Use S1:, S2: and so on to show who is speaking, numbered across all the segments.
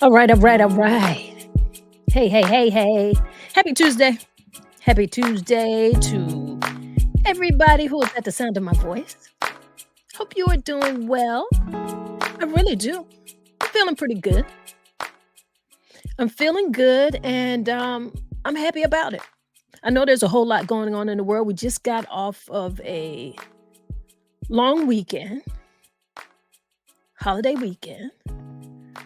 S1: All right, all right, all right. Hey, hey, hey, hey. Happy Tuesday. Happy Tuesday to everybody who is at the sound of my voice. Hope you are doing well. I really do. I'm feeling pretty good. I'm feeling good and I'm happy about it. I know there's a whole lot going on in the world. We just got off of a long weekend, holiday weekend.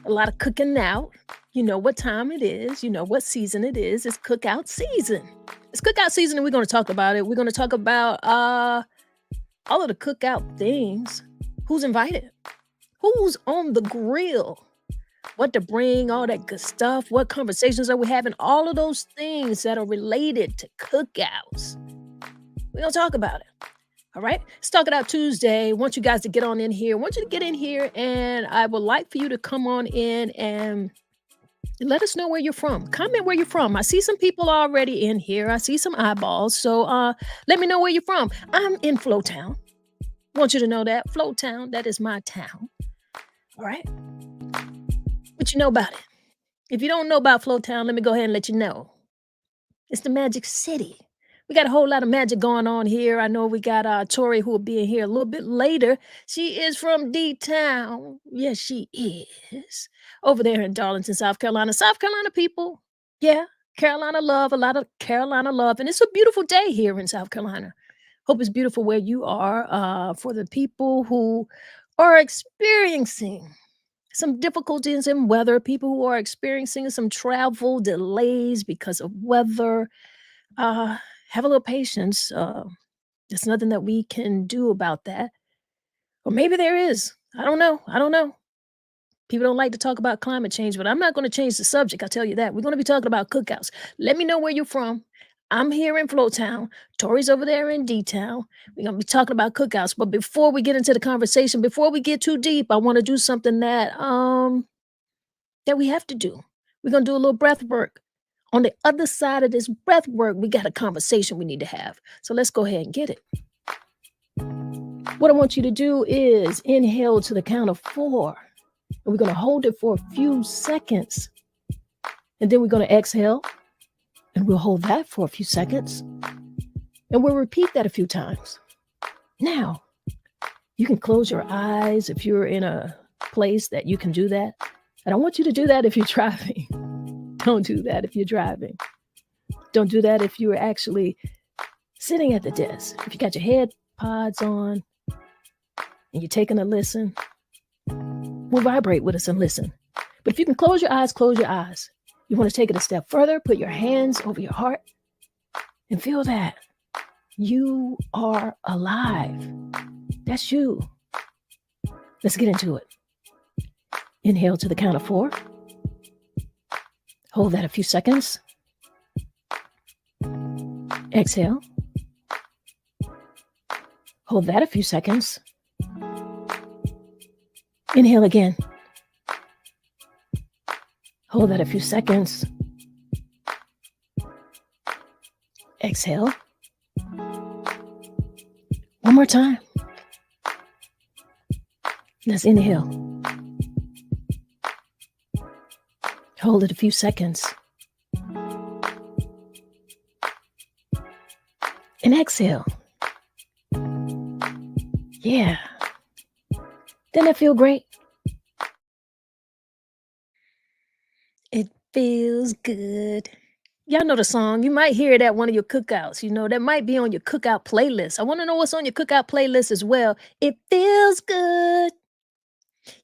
S1: A lot of cooking out. You know what time it is. You know what season it is. It's cookout season. It's cookout season, and we're going to talk about it. We're going to talk about all of the cookout things. Who's invited? Who's on the grill? What to bring? All that good stuff. What conversations are we having? All of those things that are related to cookouts. We're going to talk about it. All right. Let's talk it out Tuesday. I want you guys to get on in here. I want you to get in here, and I would like for you to come on in and let us know where you're from. Comment where you're from. I see some people already in here. I see some eyeballs. So let me know where you're from. I'm in Flowtown. Want you to know that. Flowtown, that is my town. All right. What you know about it? If you don't know about Flowtown, let me go ahead and let you know. It's the Magic City. We got a whole lot of magic going on here. I know we got Tori who will be in here a little bit later. She is from D-Town. Yes, she is. Over there in Darlington, South Carolina. South Carolina people. Yeah, Carolina love, a lot of Carolina love. And it's a beautiful day here in South Carolina. Hope it's beautiful where you are. For the people who are experiencing some difficulties in weather, people who are experiencing some travel delays because of weather, uh, have a little patience. There's nothing that we can do about that. Or maybe there is. I don't know. I don't know. People don't like to talk about climate change, but I'm not going to change the subject. I'll tell you that. We're going to be talking about cookouts. Let me know where you're from. I'm here in Flowtown. Tori's over there in D-Town. We're going to be talking about cookouts. But before we get into the conversation, before we get too deep, I want to do something that we have to do. We're going to do a little breath work. On the other side of this breath work, we got a conversation we need to have. So let's go ahead and get it. What I want you to do is inhale to the count of 4. And we're going to hold it for a few seconds. And then we're going to exhale. And we'll hold that for a few seconds. And we'll repeat that a few times. Now, you can close your eyes if you're in a place that you can do that. I don't want you to do that if you're driving. Don't do that if you're driving. Don't do that if you're actually sitting at the desk. If you got your head pods on and you're taking a listen, we'll vibrate with us and listen. But if you can close your eyes, close your eyes. You want to take it a step further, put your hands over your heart and feel that you are alive. That's you. Let's get into it. Inhale to the count of 4. Hold that a few seconds. Exhale. Hold that a few seconds. Inhale again. Hold that a few seconds. Exhale. One more time. Let's inhale. Hold it a few seconds. And exhale. Yeah. Doesn't that feel great? It feels good. Y'all know the song. You might hear it at one of your cookouts. You know, that might be on your cookout playlist. I want to know what's on your cookout playlist as well. It feels good.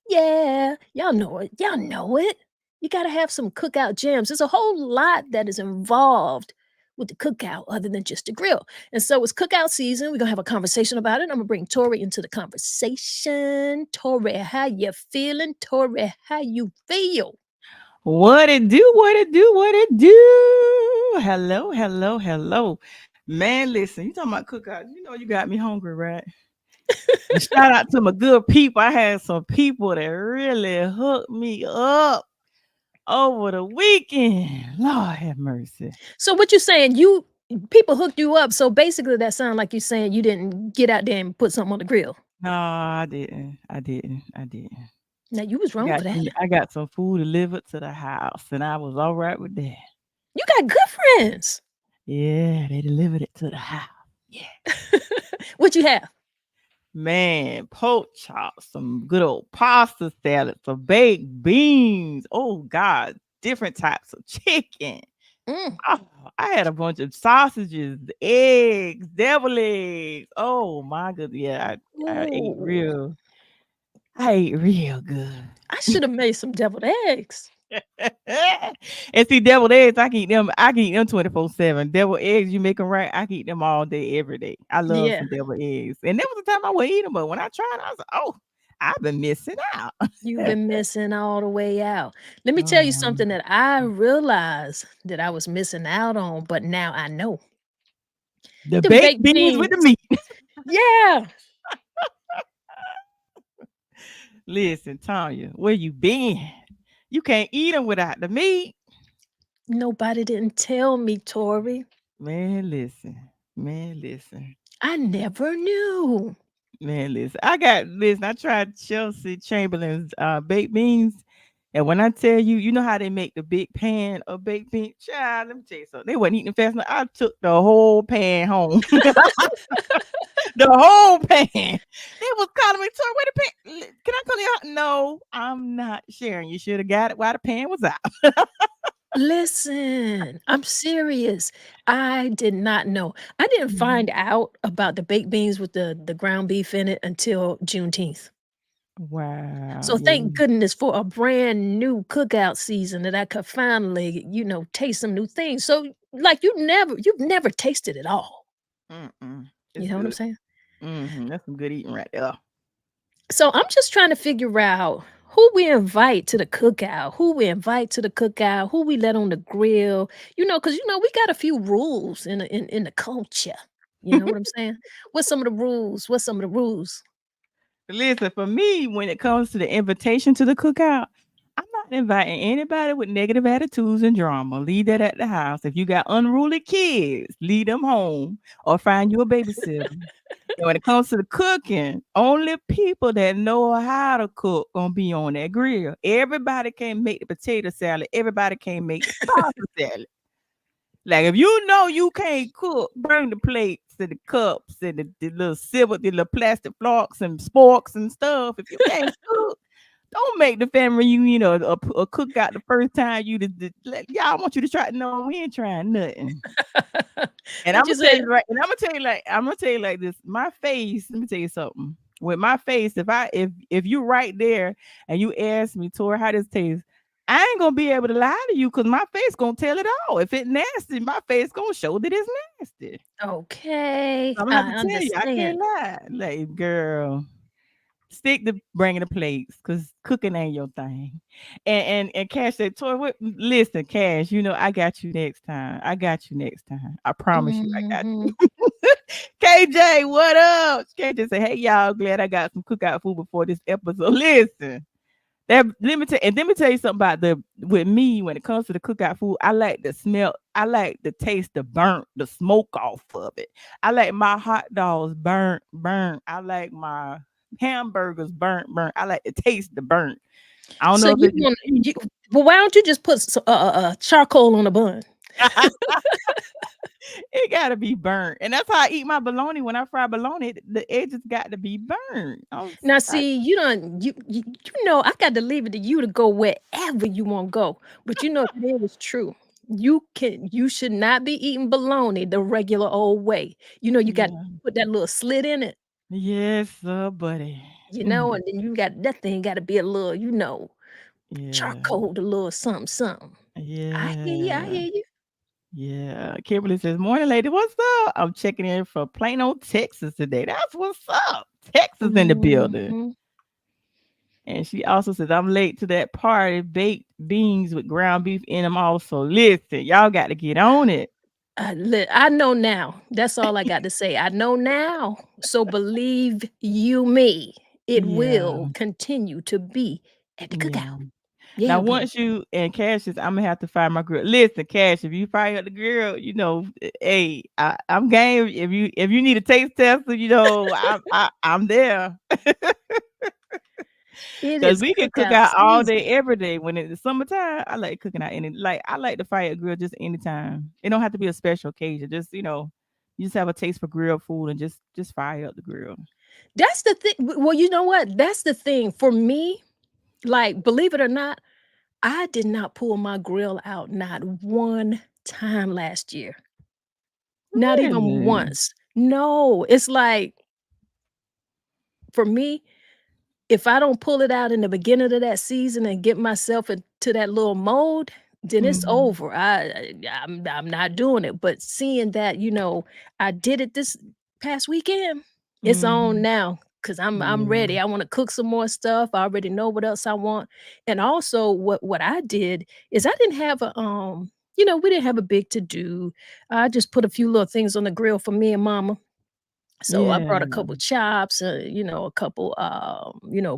S1: Yeah. Y'all know it. Y'all know it. You got to have some cookout jams. There's a whole lot that is involved with the cookout other than just the grill. And so it's cookout season. We're going to have a conversation about it. I'm going to bring Tori into the conversation. Tori, how you feeling? Tori, how you feel?
S2: What it do? What it do? What it do? Hello, hello, hello. Man, listen, you talking about cookout. You know you got me hungry, right? And shout out to my good people. I had some people that really hooked me up over the weekend. Lord have mercy.
S1: So what you saying? You people hooked you up. So basically, that sounds like you saying you didn't get out there and put something on the grill.
S2: No, I didn't. I didn't. I didn't.
S1: Now you was wrong for that.
S2: I got some food delivered to the house, and I was all right with that.
S1: You got good friends.
S2: Yeah, they delivered it to the house. Yeah.
S1: What you have?
S2: Man, pork chops, some good old pasta salad, some baked beans. Oh God, different types of chicken.
S1: Mm.
S2: Oh, I had a bunch of sausages, eggs, devil eggs. Oh my goodness. Yeah,
S1: Ooh.
S2: I ate real good.
S1: I should have made some deviled eggs.
S2: And see, deviled eggs, I can eat them 24/7. Deviled eggs, you make them right, I can eat them all day, every day. I love
S1: Yeah,
S2: some deviled eggs. And there was a time I would eat them, but when I tried, I was like, oh, I've been missing out.
S1: you've been missing all the way out. Let me tell you
S2: Um,
S1: something that I realized that I was missing out on, but now I know.
S2: the
S1: Them
S2: baked
S1: baked
S2: beans with the
S1: beans.
S2: meat.
S1: Yeah.
S2: Listen, Tanya, where you been? You can't eat them without the meat.
S1: Nobody didn't tell me, Tori.
S2: Man, listen. Man, listen.
S1: I never knew.
S2: Man, listen. I tried Chelsea Chamberlain's baked beans. And when I tell you, you know how they make the big pan of baked beans? Child, let me tell you something. They wasn't eating fast enough. I took the whole pan home. The whole pan. They was calling me, Tori, where the pan? Can I come out? No, I'm not sharing. You should have got it while the pan was out.
S1: Listen, I'm serious. I did not know. I didn't find out about the baked beans with the ground beef in it until Juneteenth.
S2: Wow.
S1: So
S2: Yeah.
S1: thank goodness for a brand new cookout season that I could finally, taste some new things. So like you've never tasted it all.
S2: Mm-mm.
S1: You
S2: It's
S1: know what I'm
S2: good.
S1: saying?
S2: That's some good eating right there.
S1: So I'm just trying to figure out who we invite to the cookout, who we let on the grill, because we got a few rules in the culture. You know what I'm saying? What's some of the rules? What's some of the rules?
S2: Listen, for me, when it comes to the invitation to the cookout, I'm not inviting anybody with negative attitudes and drama. Leave that at the house. If you got unruly kids, leave them home or find you a babysitter. And when it comes to the cooking, only people that know how to cook gonna be on that grill. Everybody can't make the potato salad. Everybody can't make the pasta salad. Like if you know you can't cook, bring the plates and the cups and the little silver, the little plastic forks and sporks and stuff. If you can't cook, don't make the family reunion or cook out the first time y'all want you to try. No, we ain't trying nothing. And I'm
S1: What you
S2: gonna tell
S1: say?
S2: you right, and I'm gonna tell you like this. My face, let me tell you something. With my face, if you right there and you ask me, Tori, how this tastes, I ain't gonna be able to lie to you because my face gonna tell it all. If it nasty, my face gonna show that it's nasty.
S1: Okay,
S2: I'm gonna have
S1: I
S2: to tell you, I can't
S1: understand.
S2: lie. Like, girl, stick to bringing the plates because cooking ain't your thing. And Cash said, Tori, listen, Cash, I got you next time. I got you next time. I promise you, I got
S1: Mhm.
S2: you. KJ, what up? KJ said, hey y'all, glad I got some cookout food before this episode. Listen. Let me tell you something about the with me when it comes to the cookout food. I like the smell. I like the taste, the smoke off of it. I like my hot dogs burnt. I like my hamburgers burnt. I like the taste the burnt. I don't
S1: So
S2: know if
S1: you
S2: it's just
S1: want
S2: me.
S1: you well, why don't you just put charcoal on a bun?
S2: It gotta be burnt, and that's how I eat my bologna. When I fry bologna, the edges got to be burnt.
S1: Now see, I got to leave it to you to go wherever you want to go. But that is true. You should not be eating bologna the regular old way. You got to
S2: Yeah.
S1: put that little slit in it,
S2: Yes, buddy.
S1: and then you got that thing got to be a little,
S2: Yeah.
S1: charcoal, a little something, something. I hear you. I
S2: Yeah.
S1: hear you.
S2: Yeah. Kimberly says, morning, lady. What's up? I'm checking in from Plano, Texas today. That's what's up. Texas in the building.
S1: Mhm.
S2: And she also says, I'm late to that party. Baked beans with ground beef in them also. Listen, y'all got to get on it.
S1: I know now. That's all I got to say. I know now. So believe you me, it
S2: Yeah.
S1: will continue to be at the
S2: Yeah.
S1: cookout. Yeah,
S2: Now,
S1: it will.
S2: once you and Cash is, I'm gonna have to fire my grill. Listen, Cash, if you fire up the grill, hey, I'm game. If you need a taste tester, I'm there.
S1: It
S2: Cause
S1: is
S2: we can cook
S1: cookout
S2: out all
S1: season.
S2: day, every day. When it's summertime, I like cooking out I like the fire grill just anytime. It don't have to be a special occasion. Just you just have a taste for grilled food and just fire up the grill.
S1: That's the thing. Well, you know what? That's the thing for me. Like, believe it or not, I did not pull my grill out not one time last year. Not even
S2: Really?
S1: once. No, it's like for me, if I don't pull it out in the beginning of that season and get myself into that little mode, then it's
S2: Mhm.
S1: over. I'm not doing it. But seeing that, I did it this past weekend, it's on
S2: Mhm.
S1: now because I'm
S2: Yeah.
S1: ready. I want to cook some more stuff. I already know what else I want. And also what I did is I didn't have we didn't have a big to do. I just put a few little things on the grill for me and mama. So I brought a
S2: Yeah.
S1: couple chops, a couple,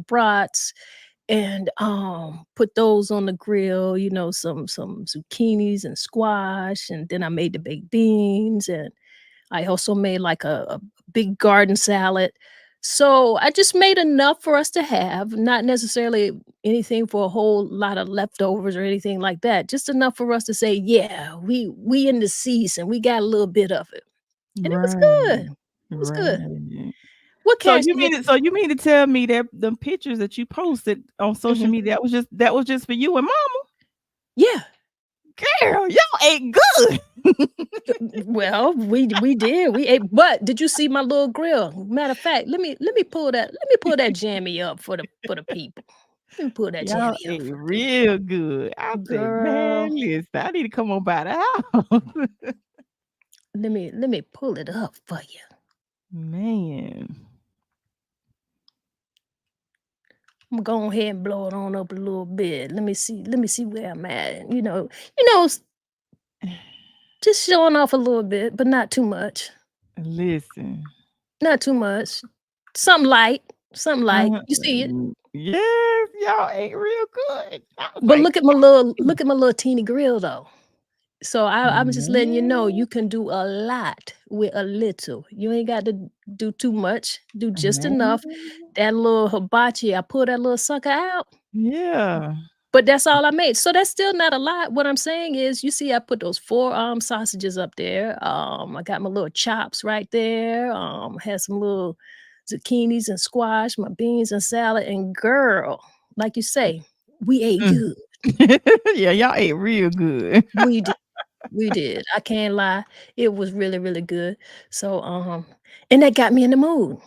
S1: brats, and put those on the grill. Some zucchinis and squash, and then I made the baked beans, and I also made like a big garden salad. So I just made enough for us to have, not necessarily anything for a whole lot of leftovers or anything like that. Just enough for us to say, yeah, we in the season. We got a little bit of it, and it was good.
S2: Right.
S1: It was good.
S2: Right.
S1: What
S2: So
S1: cash
S2: you
S1: did
S2: you mean to tell me that the pictures that you posted on social
S1: Mhm.
S2: media, that was just for you and mama?
S1: Yeah.
S2: Girl, y'all ate good.
S1: Well, we did. We ate, but did you see my little grill? Matter of fact, let me pull that jammy up for the people. Let me pull that
S2: Y'all
S1: jammy up
S2: ate
S1: for the people.
S2: real good. I said,
S1: Girl,
S2: "Man, listen, I need to come on by the house."
S1: let me pull it up for you.
S2: Man.
S1: I'm gonna go ahead and blow it on up a little bit. Let me see where I'm at. Just showing off a little bit, but not too much.
S2: Listen.
S1: Not too much. Something light. Something light. You see it?
S2: Yes, y'all ate real good. I was
S1: But
S2: like,
S1: look at my little teeny grill though. So I'm just letting you know
S2: "Man,
S1: you can do a lot with a little. You ain't got to do too much. Do just
S2: man."
S1: enough. That little hibachi, I pull that little sucker out,
S2: Yeah.
S1: but that's all I made. So that's still not a lot. What I'm saying is, you see, I put those four sausages up there. I got my little chops right there. Had some little zucchinis and squash, my beans and salad, and girl, like you say, we ate
S2: Mm.
S1: good.
S2: Yeah, y'all ate real good.
S1: We did. We did. I can't lie. It was really, really good. So, and that got me in the mood.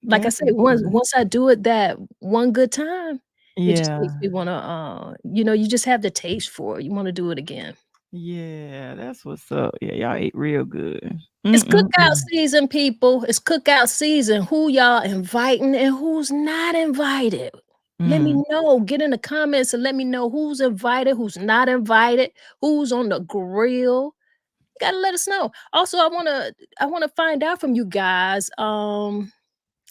S1: Like I
S2: That's
S1: say,
S2: what's up.
S1: once I do it that one good time, it just makes
S2: Yeah.
S1: me wanna, you just have the taste for it. You wanna do it again.
S2: Yeah, that's what's up. Yeah, y'all ate real good.
S1: It's cookout
S2: Mm-mm-mm.
S1: season, people. It's cookout season. Who y'all inviting and who's not invited? Let me
S2: Mm.
S1: know. Get in the comments and let me know who's invited, who's not invited, who's on the grill. You gotta let us know. Also, I wanna find out from you guys.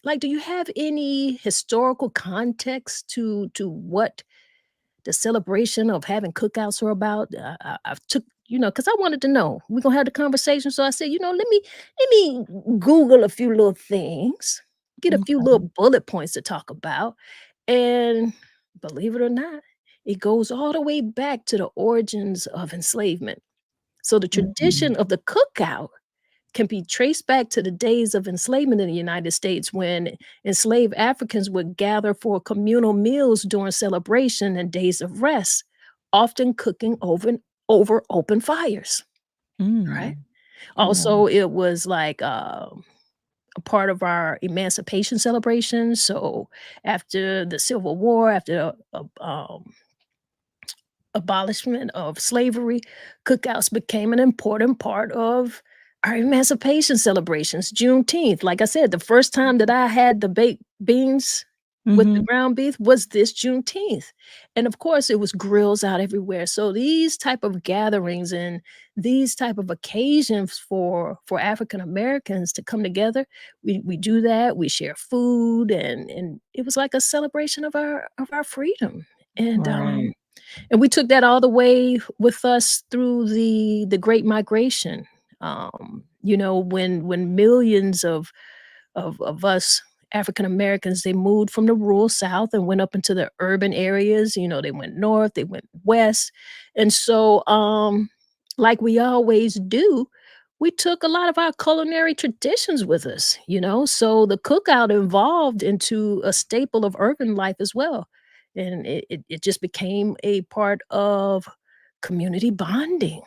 S1: Like, do you have any historical context to what the celebration of having cookouts are about? I've took because I wanted to know. We're gonna have the conversation. So I said, let me Google a few little things, get a few
S2: Okay.
S1: little bullet points to talk about. And believe it or not, it goes all the way back to the origins of enslavement. So the tradition
S2: Mhm.
S1: of the cookout can be traced back to the days of enslavement in the United States when enslaved Africans would gather for communal meals during celebration and days of rest, often cooking over open fires, right?
S2: Mm. Yeah.
S1: Also, it was like a part of our emancipation celebration. So after the Civil War, after abolishment of slavery, cookouts became an important part of our emancipation celebrations. Juneteenth, like I said, the first time that I had the baked beans with the
S2: Mhm.
S1: ground beef was this Juneteenth. And of course, it was grills out everywhere. So these type of gatherings and these type of occasions for African Americans to come together, we do that. We share food, and it was like a celebration of our freedom. And
S2: Right.
S1: we took that all the way with us through the Great Migration. When millions of us African Americans, they moved from the rural South and went up into the urban areas. They went north, they went west. And so, like we always do, we took a lot of our culinary traditions with us. So the cookout evolved into a staple of urban life as well. And it just became a part of community bonding.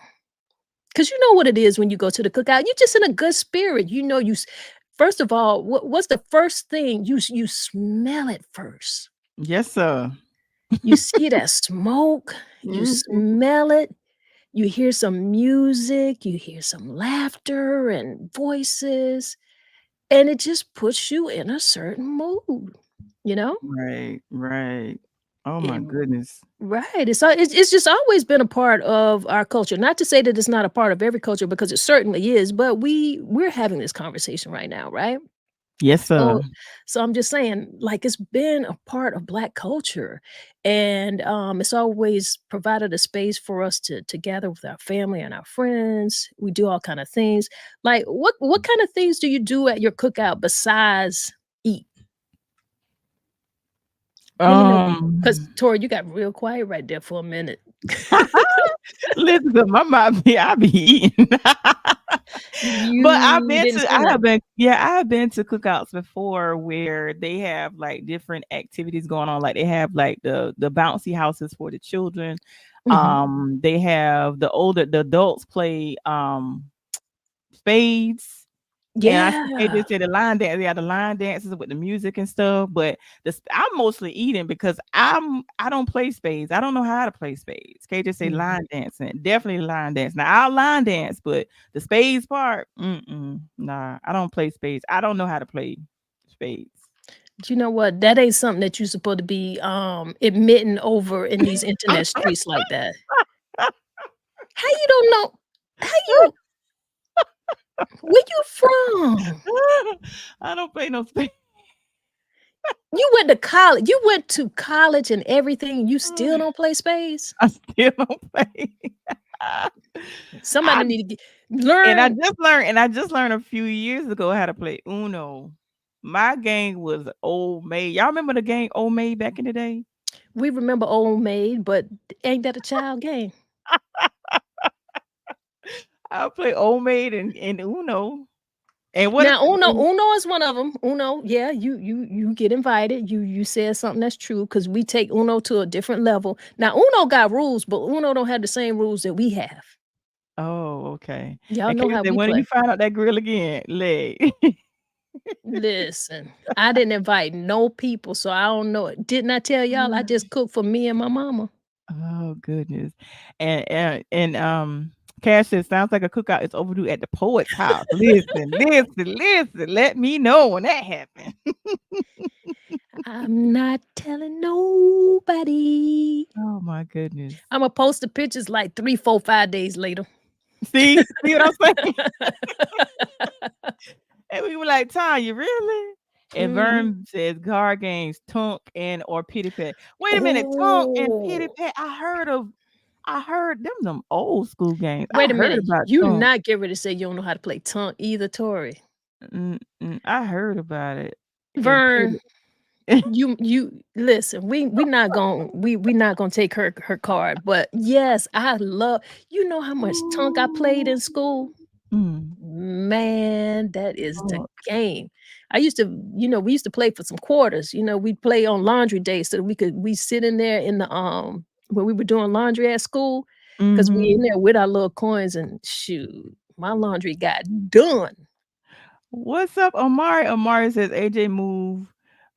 S1: 'Cause you know what it is when you go to the cookout, you're just in a good spirit, you first of all, what's the first thing? You smell it first.
S2: Yes, sir.
S1: You see that smoke, you
S2: Mhm.
S1: smell it, you hear some music, you hear some laughter and voices, and it just puts you in a certain mood, you know?
S2: Right, right. Oh my
S1: It
S2: goodness.
S1: Right, it's just always been a part of our culture, not to say that it's not a part of every culture because it certainly is, but we're having this conversation right now, right?
S2: Yes, sir.
S1: So so I'm just saying, like, it's been a part of Black culture, and, it's always provided a space for us to gather with our family and our friends. We do all kind of things. Like, what kind of things do you do at your cookout besides eat? Let me know, because
S2: Um,
S1: Tori, you got real quiet right there for a minute.
S2: listen, 'cause my mouth be I be eating. But
S1: You didn't say nothing.
S2: I have been to cookouts before where they have, like, different activities going on, like, they have, like, the bouncy houses for the children.
S1: Mhm.
S2: They have the adults play, spades. And I see they
S1: Yeah.
S2: just said the line dance, yeah, the line dances with the music and stuff, but I'm mostly eating because I don't play spades. I don't know how to play spades. KJ say
S1: Mhm.
S2: line dancing, definitely line dance. Now I'll line dance, but the spades part, nah, I don't play spades. I don't know how to play spades.
S1: You know what? That ain't something that you supposed to be, admitting over in these internet streets like that. How you don't know? How you where you from?
S2: I don't play no spades.
S1: You went to college and everything, you still don't play spades?
S2: I still don't play.
S1: Somebody
S2: I
S1: need to get
S2: And
S1: learn.
S2: I just learned a few years ago how to play Uno. My game was Old Maid. Y'all remember the game Old Maid back in the day?
S1: We remember Old Maid, but ain't that a child game?
S2: I play Old Maid and Uno. And what if
S1: Now Uno is one of them. Uno, yeah, you get invited. You said something that's true because we take Uno to a different level. Now Uno got rules, but Uno don't have the same rules that we have.
S2: Oh, okay.
S1: Y'all
S2: And
S1: know
S2: Katie
S1: how
S2: said,
S1: we
S2: "When did you
S1: play.
S2: find out that grill again? Leg."
S1: Listen, I didn't invite no people, so I don't know it. Didn't I tell y'all I just cooked for me and my mama?
S2: Oh, goodness. And Cash says, "Sounds like a cookout is overdue at the poet's house." Listen, listen, listen. Let me know when that happened.
S1: I'm not telling nobody.
S2: Oh my goodness.
S1: Imma post the pictures like 3, 4, 5 days later.
S2: See what I'm saying? And we were like, "Tanya, really?" And
S1: Mhm.
S2: Vern says, "Card games, Tunk and or Pity Pat." Wait a minute, Tunk and Pity
S1: Oh,
S2: Pat. I heard them old school games. I
S1: wait a
S2: heard
S1: minute.
S2: about
S1: You
S2: Tunk.
S1: not get ready to say you don't know how to play tongue either, Tori.
S2: I heard about it. And
S1: Vern,
S2: Pity
S1: you listen, we not gon' we not gonna take her card, but yes, I love you know how much tongue I played in school?
S2: Mm.
S1: Man, that is the
S2: Tunk.
S1: game. I used to we used to play for some quarters, we'd play on laundry day so that we sit in there in the, when we were doing laundry at school, because we in
S2: Mhm.
S1: there with our little coins and shoot, my laundry got done.
S2: What's up, Amari? Amari says AJ move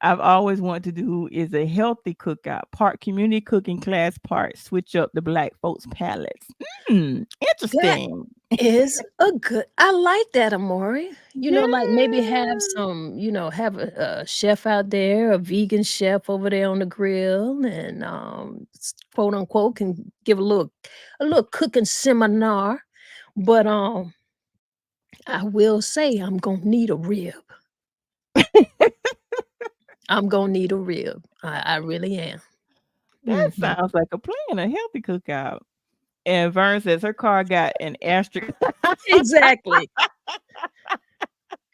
S2: I've always wanted to do is a healthy cookout, part community cooking class, part switch up the black folks' palates.
S1: That
S2: Interesting.
S1: is a good I like that, Amori. Like, maybe
S2: Yeah.
S1: have some have a chef out there, a vegan chef over there on the grill and, quote, unquote, can give a little cooking seminar, but, I will say I'm gonna need a rib. I'm gonna need a rib. I really am.
S2: That
S1: Mhm.
S2: sounds like a plan, a healthy cookout. And Vern says her car got an asterisk.
S1: Exactly.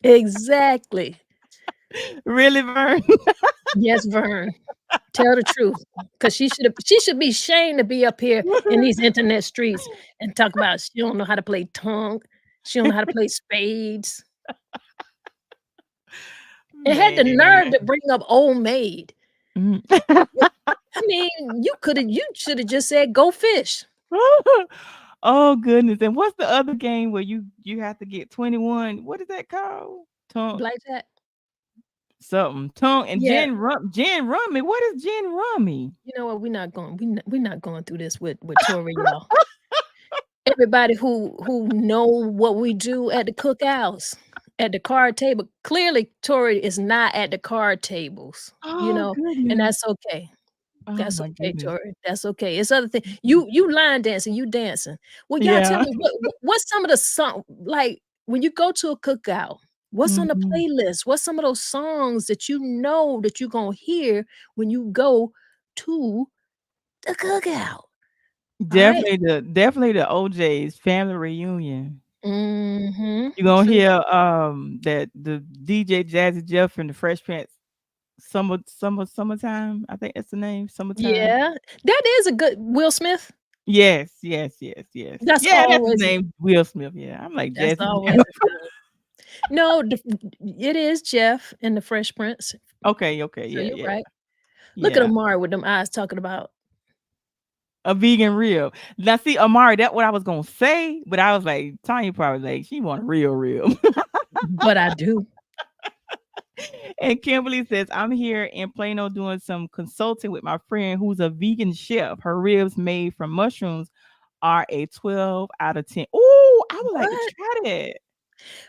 S1: Exactly.
S2: Really, Vern?
S1: Yes, Vern. Tell the truth, cause she should be ashamed to be up here in these internet streets and talk about she don't know how to play tongue, she don't know how to play spades, and had the nerve
S2: Man.
S1: to bring up Old Maid.
S2: Mm.
S1: I mean, you shoulda just said, "Go fish."
S2: Oh goodness. And what's the other game where you have to get 21? What is that called? Tongue
S1: Blackjack?
S2: something. Tongue and
S1: Yeah.
S2: gin rummy. What is gin rummy?
S1: You know what? We're not going through this with Tori, y'all. Everybody who know what we do at the cookouts, at the card table, clearly Tori is not at the card tables,
S2: Oh
S1: and
S2: goodness.
S1: that's okay.
S2: Oh
S1: That's
S2: my
S1: okay,
S2: goodness.
S1: Tori. That's okay. It's other thing. You line dancing, you dancing. Well, y'all tell
S2: Yeah.
S1: me what's some of the song like when you go to a cookout, what's on the
S2: Mhm.
S1: playlist? What's some of those songs that you know that you're gonna hear when you go to the cookout? All right.
S2: Definitely the OJ's family reunion.
S1: Mhm.
S2: You're gonna
S1: See?
S2: hear that the DJ Jazzy Jeff and the Fresh Prince summertime. I think that's the name. Summertime.
S1: Yeah. That is a good Will Smith.
S2: Yes, yes, yes, yes.
S1: That's
S2: Yeah, that's his
S1: always
S2: name, Will Smith. Yeah, I'm like
S1: that's
S2: Jazzy
S1: always
S2: Jeff.
S1: a good no, it is Jeff and the Fresh Prince.
S2: Okay, okay,
S1: So
S2: yeah,
S1: you're
S2: yeah,
S1: right. Look at
S2: yeah.
S1: Amari with them eyes talking about
S2: A vegan real. Now see, Amari, that's what I was gonna say, but I was like, Tanya probably like, she want a real.
S1: but I do.
S2: And Kimberly says, I'm here in Plano doing some consulting with my friend who's a vegan chef. Her ribs made from mushrooms are a 12 out of 10. Oh, I would like to
S1: What?
S2: try that.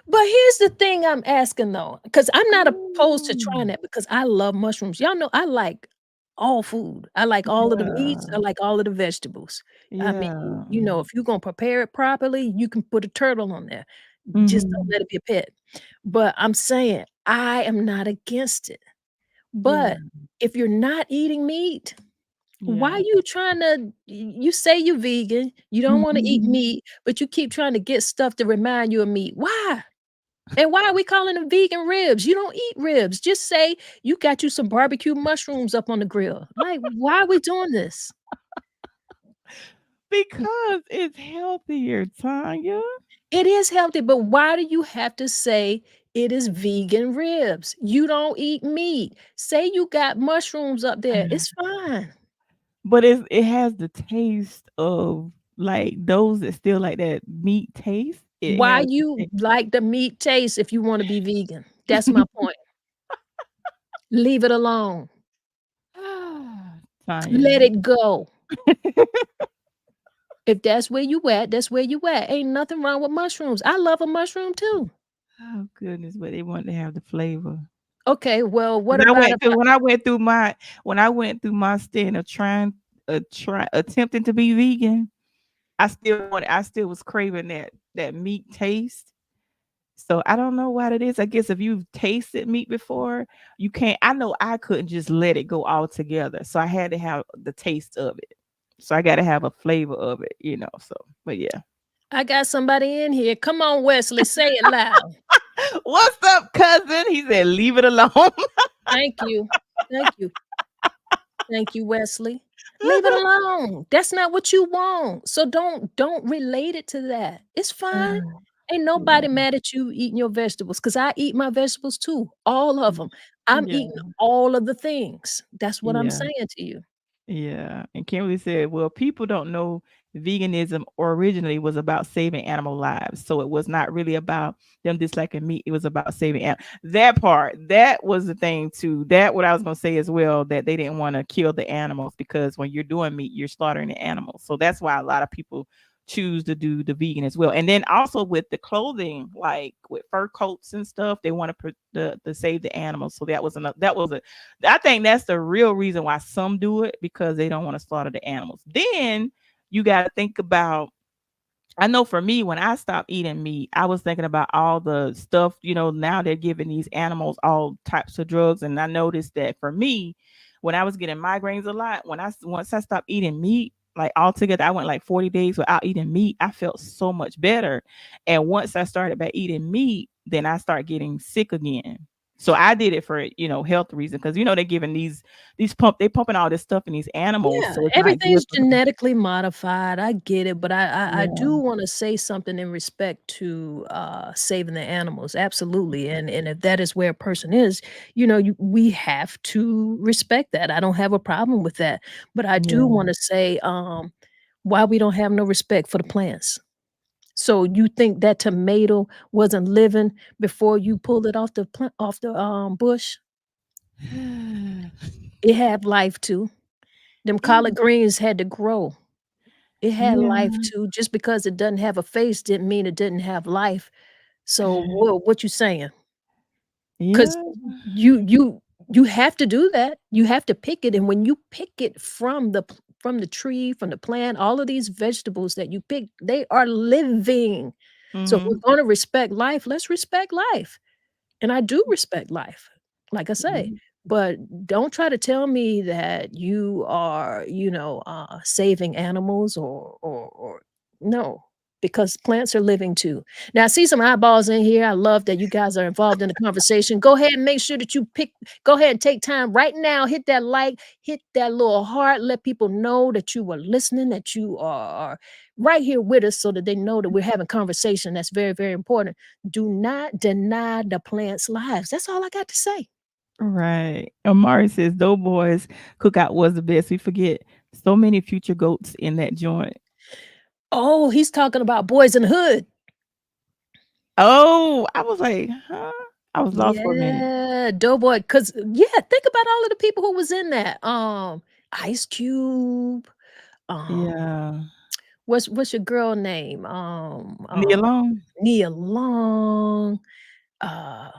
S1: But here's the thing I'm asking though, because I'm not opposed to trying
S2: Ooh,
S1: that because I love mushrooms. Y'all know I like all food. I like all of the meats. I
S2: yeah,
S1: like all of the vegetables. I mean,
S2: yeah.
S1: if you're gonna prepare it properly, you can put a turtle on there. Just don't
S2: Mhm.
S1: let it be a pet. But I'm saying I am not against it.
S2: Yeah,
S1: But if you're not eating meat, why
S2: yeah.
S1: you trying to you say you vegan, you don't wanna eat
S2: Mhm.
S1: meat, but you keep trying to get stuff to remind you of meat. Why? And why are we calling them vegan ribs? You don't eat ribs. Just say you got you some barbecue mushrooms up on the grill. Like, why are we doing this?
S2: Because it's healthier, Tanya.
S1: It is healthy, but why do you have to say it is vegan ribs? You don't eat meat. Say you got mushrooms up there. It's fine.
S2: But it has the taste of like those that still like that meat taste. It
S1: Why
S2: has the
S1: you
S2: taste.
S1: like the meat taste if you wanna be vegan? That's my point. Leave it alone.
S2: Tanya.
S1: Let it go. If that's where you at, that's where you at. Ain't nothing wrong with mushrooms. I love a mushroom too.
S2: Oh goodness, but they want to have the flavor.
S1: Okay, well, what
S2: When I
S1: about
S2: went
S1: if
S2: through when I went through my when I went through my stint of attempting to be vegan, I still was craving that meat taste. So I don't know what it is. I guess if you've tasted meat before, you can't. I know I couldn't just let it go altogether. So I had to have the taste of it. So I got to have a flavor of it. So, but yeah.
S1: I got somebody in here. Come on, Wesley, say it loud.
S2: What's up, cousin? He said, leave it alone.
S1: Thank you. Thank you. Thank you, Wesley. Leave it alone. That's not what you want. So don't relate it to that. It's fine. Ain't
S2: Yeah,
S1: nobody mad at you eating your vegetables because I eat my vegetables too, all of them. I'm
S2: yeah,
S1: eating all of the things. That's what I'm
S2: yeah.
S1: saying to you.
S2: Yeah, and Kimberly said, "Well, people don't know veganism originally was about saving animal lives. So it was not really about them disliking meat. It was about saving that part. That was the thing too. That what I was gonna say as well, that they didn't want to kill the animals because when you're doing meat, you're slaughtering the animals. So that's why a lot of people choose to do the vegan as well. And then also with the clothing, like with fur coats and stuff, they want to save the animals. So that was a I think that's the real reason why some do it because they don't want to slaughter the animals. Then you got to think about. I know for me, when I stopped eating meat, I was thinking about all the stuff. Now they're giving these animals all types of drugs, and I noticed that for me, when I was getting migraines a lot, once I stopped eating meat, like altogether, I went like 40 days without eating meat. I felt so much better, and once I started back eating meat, then I started getting sick again. So I did it for, health reasons because they're giving they pumping all this stuff in these animals,
S1: Yeah,
S2: so it's not good
S1: everything's
S2: for them.
S1: genetically modified, I get it, but I
S2: Yeah.
S1: do wanna say something in respect to, saving the animals, absolutely, and if that is where a person is, we have to respect that, I don't have a problem with that, but I do
S2: Yeah.
S1: wanna say, why we don't have no respect for the plants. So you think that tomato wasn't living before you pulled it off the, bush? It had life too. Them collard greens had to grow. It had life
S2: Yeah.
S1: too. Just because it doesn't have a face didn't mean it didn't have life. So what you saying? 'Cause
S2: Yeah.
S1: you have to do that. You have to pick it, and when you pick it from the tree, from the plant, all of these vegetables that you pick, they are living. So if we're
S2: Mhm.
S1: gonna respect life, let's respect life. And I do respect life, like I say,
S2: Yeah.
S1: but don't try to tell me that you are, saving animals or no, because plants are living too. Now I see some eyeballs in here. I love that you guys are involved in the conversation. Go ahead and make sure that go ahead and take time right now, hit that like, hit that little heart, let people know that you are listening, that you are right here with us so that they know that we're having conversation. That's very, very important. Do not deny the plants' lives. That's all I got to say.
S2: Right. Amari says Doughboys Cookout was the best. We forget so many future goats in that joint.
S1: Oh, he's talking about Boys in the Hood.
S2: Oh, I was like, "Huh?" I was lost for a minute.
S1: Yeah, Doughboy. Cause yeah, think about all of the people who was in that. Ice Cube. Um,
S2: Yeah.
S1: what's your girl name?
S2: Nia Long,
S1: Nia Long. Uh,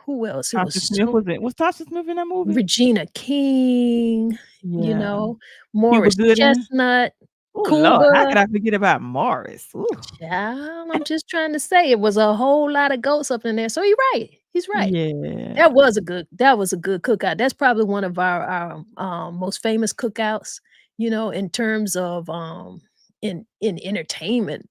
S1: who else? It
S2: Tasha
S1: was
S2: Smith
S1: so
S2: was Tasha Smith in that movie?
S1: Regina King. You
S2: Yeah.
S1: know,
S2: Cuba
S1: Morris
S2: Gooding.
S1: Chestnut,
S2: Oh Lord, how
S1: Cuba.
S2: could I forget about Morris? Ooh.
S1: Child, I'm just trying to say it was a whole lot of goats up in there, so you're right, he's right.
S2: Yeah.
S1: That was a good cookout. That's probably one of our, most famous cookouts, in terms of, in entertainment,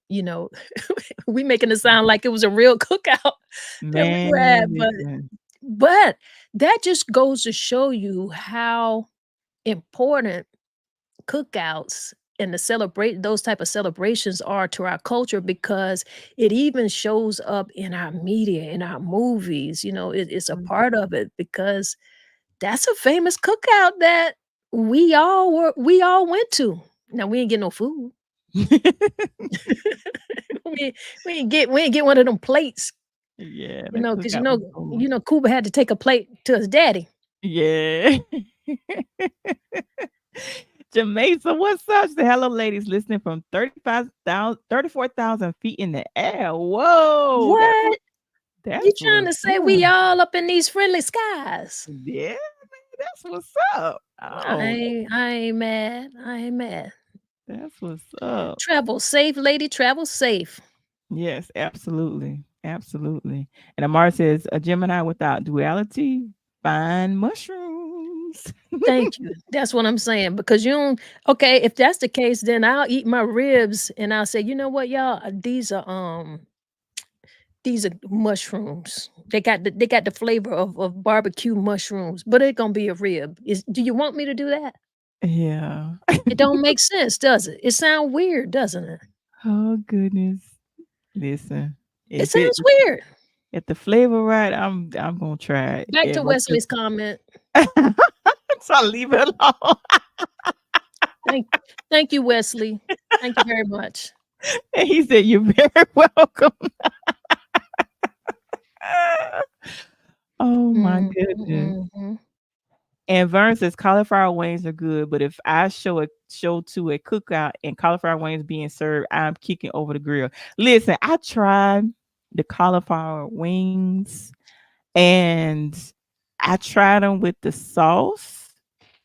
S1: we making it sound like it was a real cookout that we were at,
S2: Man, listen.
S1: but that just goes to show you how important cookouts and the celebrate those type of celebrations are to our culture because it even shows up in our media, in our movies, it's a part of it because that's a famous cookout that we all went to. Now we ain't get no food. We we ain't get one of them plates,
S2: Yeah, that
S1: because
S2: cookout was gold.
S1: Cuba had to take a plate to his daddy.
S2: Yeah. Jamaica, what's up? She said, hello, ladies, listening from 34,000 feet in the air. Whoa,
S1: What? You
S2: that's
S1: trying
S2: what's
S1: to say we
S2: up.
S1: all up in these friendly skies?
S2: Yeah, man, that's what's up.
S1: I
S2: Oh,
S1: ain't I ain't mad. I ain't mad.
S2: that's what's up.
S1: Travel safe, lady, travel safe.
S2: Yes, absolutely. Absolutely. And Amar says, a Gemini without duality, find mushrooms.
S1: Thank you. That's what I'm saying, because you don't okay, if that's the case, then I'll eat my ribs and I'll say, "You know what, y'all? These are mushrooms. They got the flavor of barbecue mushrooms, but it gonna be a rib. Do you want me to do that?
S2: Yeah.
S1: It don't make sense, does it? It sound weird, doesn't it?
S2: Oh goodness. Listen,
S1: It
S2: if it
S1: sounds weird.
S2: if the flavor right, I'm gonna try it.
S1: Back to
S2: If
S1: Wesley's comment.
S2: I so I leave it alone.
S1: Thank thank you, Wesley. Thank you very much.
S2: And he said, "You're very welcome." Oh my
S1: Mhm,
S2: goodness.
S1: mhm.
S2: And Vern says cauliflower wings are good, but if I show to a cookout and cauliflower wings being served, I'm kicking over the grill. Listen, I tried the cauliflower wings and I tried them with the sauce.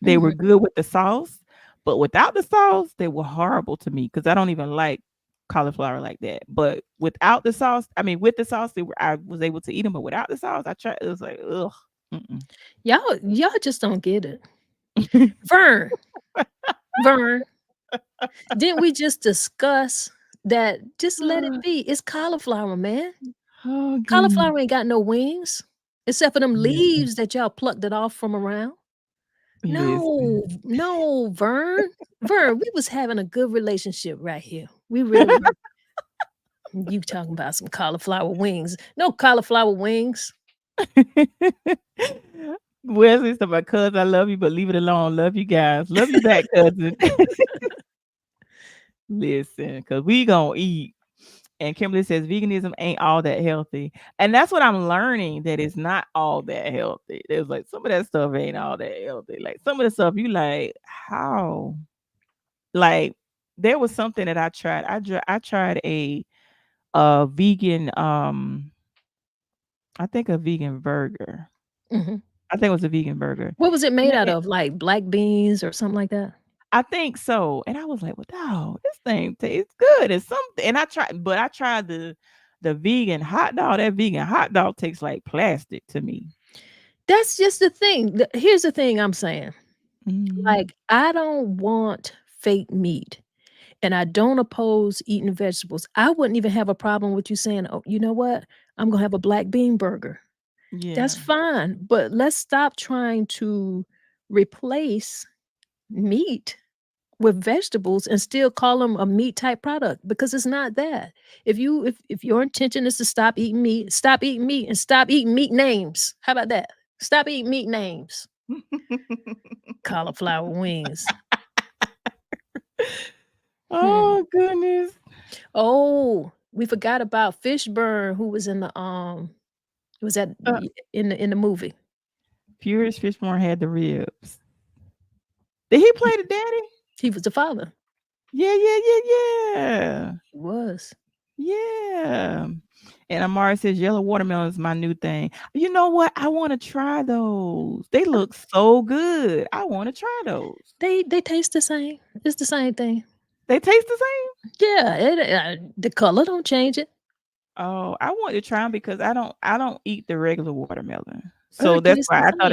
S2: They were
S1: Mhm.
S2: good with the sauce, but without the sauce, they were horrible to me because I don't even like cauliflower like that. But without the sauce, I mean, with the sauce, I was able to eat them, but without the sauce, I tried. It was like, ugh. Mm-mm.
S1: Y'all just don't get it. Vern, Vern, didn't we just discuss that just let it be? It's cauliflower, man.
S2: Oh goodness.
S1: Cauliflower ain't got no wings. except for them
S2: Listen,
S1: leaves that y'all plucked it off from around. No,
S2: listen.
S1: no, Vern. Vern, we was having a good relationship right here. We really were. You talking about some cauliflower wings. No cauliflower wings.
S2: Wesley said, "My cousin, I love you, but leave it alone. Love you guys. Love you back, cousin." Listen, because we gonna eat. And Kimberly says veganism ain't all that healthy. And that's what I'm learning, that it's not all that healthy. There's like some of that stuff ain't all that healthy. Like some of the stuff you like, how? Like there was something that I tried. I tried a vegan I think a vegan burger.
S1: Mhm.
S2: I think it was a vegan burger.
S1: What was it made
S2: Man,
S1: out of? Like black beans or something like that?
S2: I think so. And I was like, well, no, this thing tastes good. It's something. And I tried the vegan hot dog. That vegan hot dog tastes like plastic to me.
S1: That's just the thing. Here's the thing I'm saying.
S2: Mhm.
S1: Like, I don't want fake meat, and I don't oppose eating vegetables. I wouldn't even have a problem with you saying, "Oh, you know what? I'm gonna have a black bean burger." That's
S2: Yeah.
S1: fine, but let's stop trying to replace meat with vegetables and still call them a meat type product, because it's not that. If your intention is to stop eating meat and stop eating meat names. How about that? Stop eating meat names. Cauliflower wings. Hmm.
S2: Oh goodness.
S1: Oh, we forgot about Fishburne, who was was that
S2: Uh,
S1: in the movie.
S2: Purist Fishmore had the ribs. Did he play the daddy?
S1: He was the father.
S2: Yeah, yeah, yeah, yeah.
S1: He was.
S2: Yeah. And Amara says yellow watermelon is my new thing. You know what? I want to try those. They look so good. I want to try those.
S1: They taste the same. It's the same thing.
S2: They taste the same?
S1: Yeah, the color don't change it.
S2: Oh, I want to try them because I don't eat the regular watermelon.
S1: It
S2: So that's
S1: tastes
S2: why
S1: the same.
S2: I thought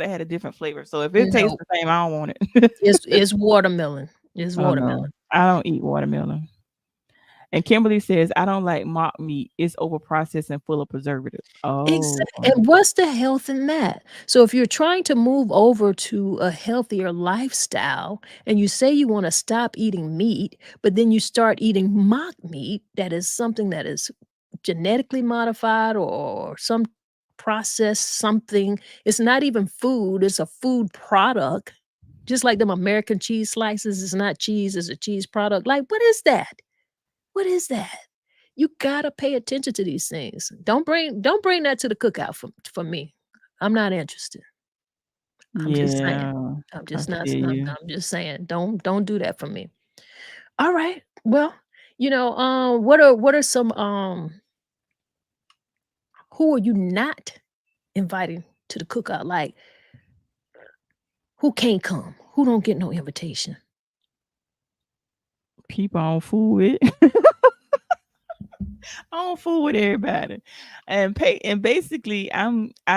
S2: it had a different flavor. So if it tastes
S1: No,
S2: the same, I don't want it.
S1: it's watermelon. It's
S2: Oh
S1: watermelon.
S2: no. I don't eat watermelon. And Kimberly says, I don't like mock meat. It's overprocessed and full of preservatives. Oh.
S1: And what's the health in that? So if you're trying to move over to a healthier lifestyle and you say you wanna stop eating meat, but then you start eating mock meat, that is something that is genetically modified or some processed something. It's not even food, it's a food product. Just like them American cheese slices, it's not cheese, it's a cheese product. Like, what is that? What is that? You gotta pay attention to these things. Don't bring that to the cookout for me. I'm not interested. I'm just saying.
S2: Yeah.
S1: I'm
S2: I
S1: just not
S2: feel
S1: I'm
S2: you.
S1: I'm just saying, don't do that for me. Alright. Well, what are some, who are you not inviting to the cookout? Like, who can't come? Who don't get no invitation?
S2: People on food with. I don't fool with everybody. And basically I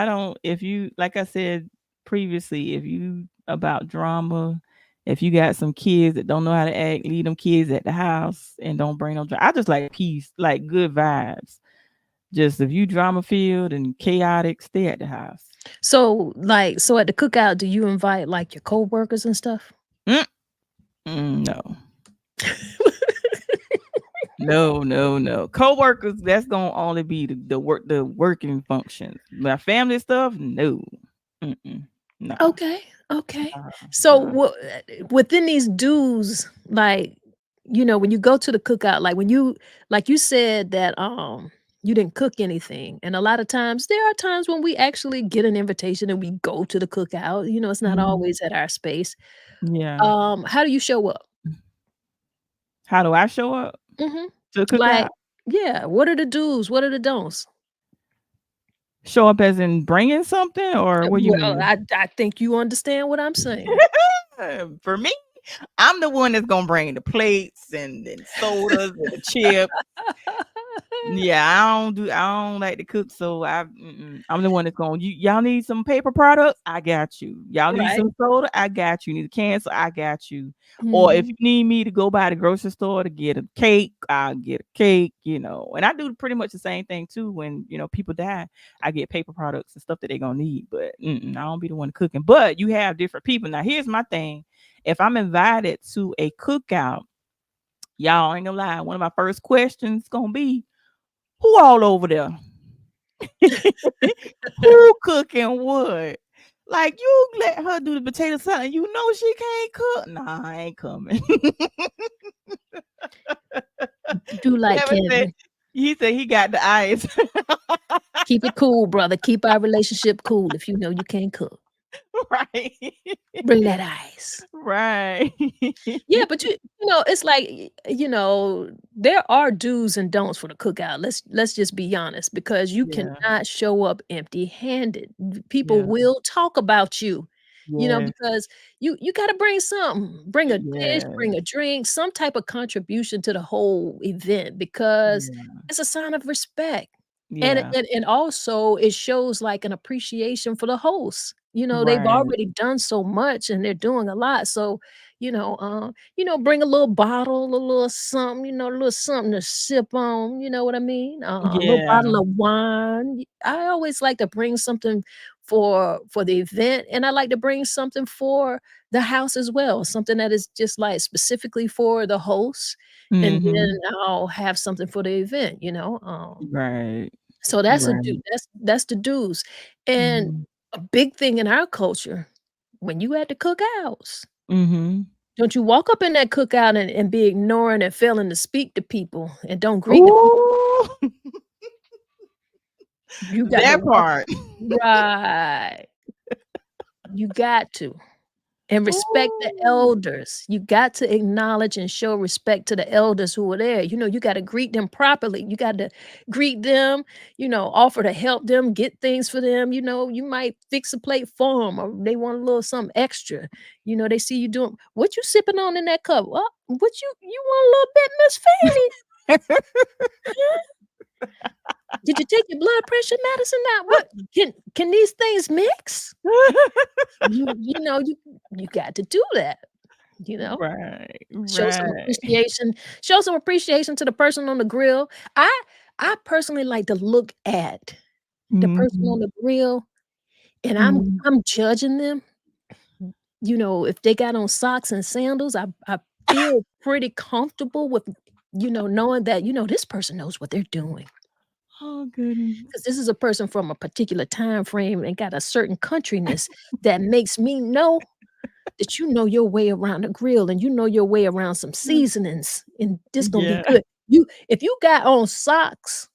S2: don't, if you, like I said previously, if you about drama, if you got some kids that don't know how to act, leave them kids at the house and don't bring no drama. I just like peace, like good vibes. Just if you drama filled and chaotic, stay at the house.
S1: So at the cookout, do you invite, like, your coworkers and stuff?
S2: Mm, no. No, no, no. Coworkers, that's gonna only be the working functions. My family stuff, no. Mm-mm. No.
S1: Okay, okay.
S2: No.
S1: So,
S2: No.
S1: within these dues, like, when you go to the cookout, like you said that, you didn't cook anything, and a lot of times there are times when we actually get an invitation and we go to the cookout, it's not
S2: Mhm.
S1: always at our space.
S2: Yeah.
S1: How do you show up?
S2: How do I show up
S1: Mhm.
S2: to the cookout?
S1: Like, yeah, what are the do's? What are the don'ts?
S2: Show up as in bringing something, or what you
S1: Well,
S2: mean?
S1: I think you understand what I'm saying.
S2: For me, I'm the one that's gonna bring the plates and sodas and the chips. Yeah, I don't like to cook, so I'm the one that's going. Y'all need some paper products? I got you. Y'all need
S1: Right.
S2: some soda? I got you. Need a cancer? I got you. Or if
S1: Mhm.
S2: you need me to go by the grocery store to get a cake, I'll get a cake. And I do pretty much the same thing too. When people die, I get paper products and stuff that they're gonna need. But I don't be the one cooking. But you have different people. Now here's my thing: if I'm invited to a cookout, y'all ain't gonna lie. One of my first questions gonna be, who all over there? Who cooking what? Like, you let her do the potato salad, you know she can't cook. Nah, I ain't coming.
S1: Do like
S2: Kevin said
S1: Kevin.
S2: he said he got the ice.
S1: Keep it cool, brother. Keep our relationship cool if you know you can't cook.
S2: Right.
S1: Bring that ice.
S2: Right.
S1: Yeah, but it's like there are do's and don'ts for the cookout. Let's just be honest, because you
S2: Yeah.
S1: cannot show up empty-handed. People
S2: Yeah.
S1: will talk about you,
S2: Yeah.
S1: because you got to bring something. Bring a dish,
S2: Yeah.
S1: bring a drink, some type of contribution to the whole event, because
S2: Yeah.
S1: it's a sign of respect. And
S2: Yeah.
S1: and also it shows like an appreciation for the host. They've
S2: Right.
S1: already done so much and they're doing a lot. So, bring a little bottle, a little something, a little something to sip on, you know what I mean? A little
S2: Yeah.
S1: bottle of wine. I always like to bring something for the event, and I like to bring something for the house as well, something that is just like specifically for the host, and then
S2: Mhm.
S1: I'll have something for the event.
S2: Right.
S1: So that's a do
S2: Right.
S1: that's the do's. And
S2: Mhm.
S1: a big thing in our culture, when you at the cookouts,
S2: Mhm.
S1: don't you walk up in that cookout and be ignoring and failing to speak to people and don't greet the people.
S2: Ooh.
S1: You got to
S2: That
S1: walk.
S2: part.
S1: Right. You got to. And respect the
S2: Ooh.
S1: elders. You got to acknowledge and show respect to the elders who are there. You gotta greet them properly. You got to greet them, offer to help them, get things for them. You might fix a plate for them, or they want a little something extra. They see you doing what you sipping on in that cup. Well, what you want a little bit, Miss Fanny? Did you take your blood pressure medicine now? What can these things mix? You got to do that, you know?
S2: Right,
S1: Show some
S2: right.
S1: appreciation. Show some appreciation to the person on the grill. I I personally like to look at the person
S2: Mhm,
S1: on the grill, and I'm
S2: mhm.
S1: I'm judging them. If they got on socks and sandals, I feel pretty comfortable with, knowing that, this person knows what they're doing.
S2: Oh, goodness.
S1: 'Cause this is a person from a particular time frame and got a certain countryness that makes me know that you know your way around the grill and you know your way around some seasonings, and this gonna be
S2: Yeah.
S1: good. If you got on socks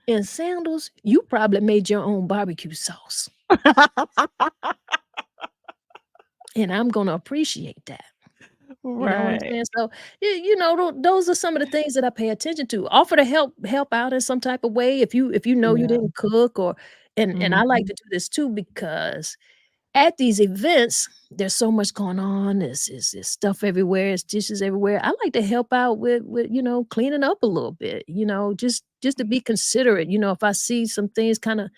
S1: and sandals, you probably made your own barbecue sauce, and I'm gonna appreciate that. You know what I'm
S2: Right.
S1: saying? So, those are some of the things that I pay attention to. Offer to help out in some type of way if you know you
S2: Yeah.
S1: didn't cook, or and I like
S2: Mhm.
S1: to do this too, because at these events, there's so much going on. There's stuff everywhere. There's dishes everywhere. I like to help out with cleaning up a little bit. Just to be considerate. If I see some things, kind of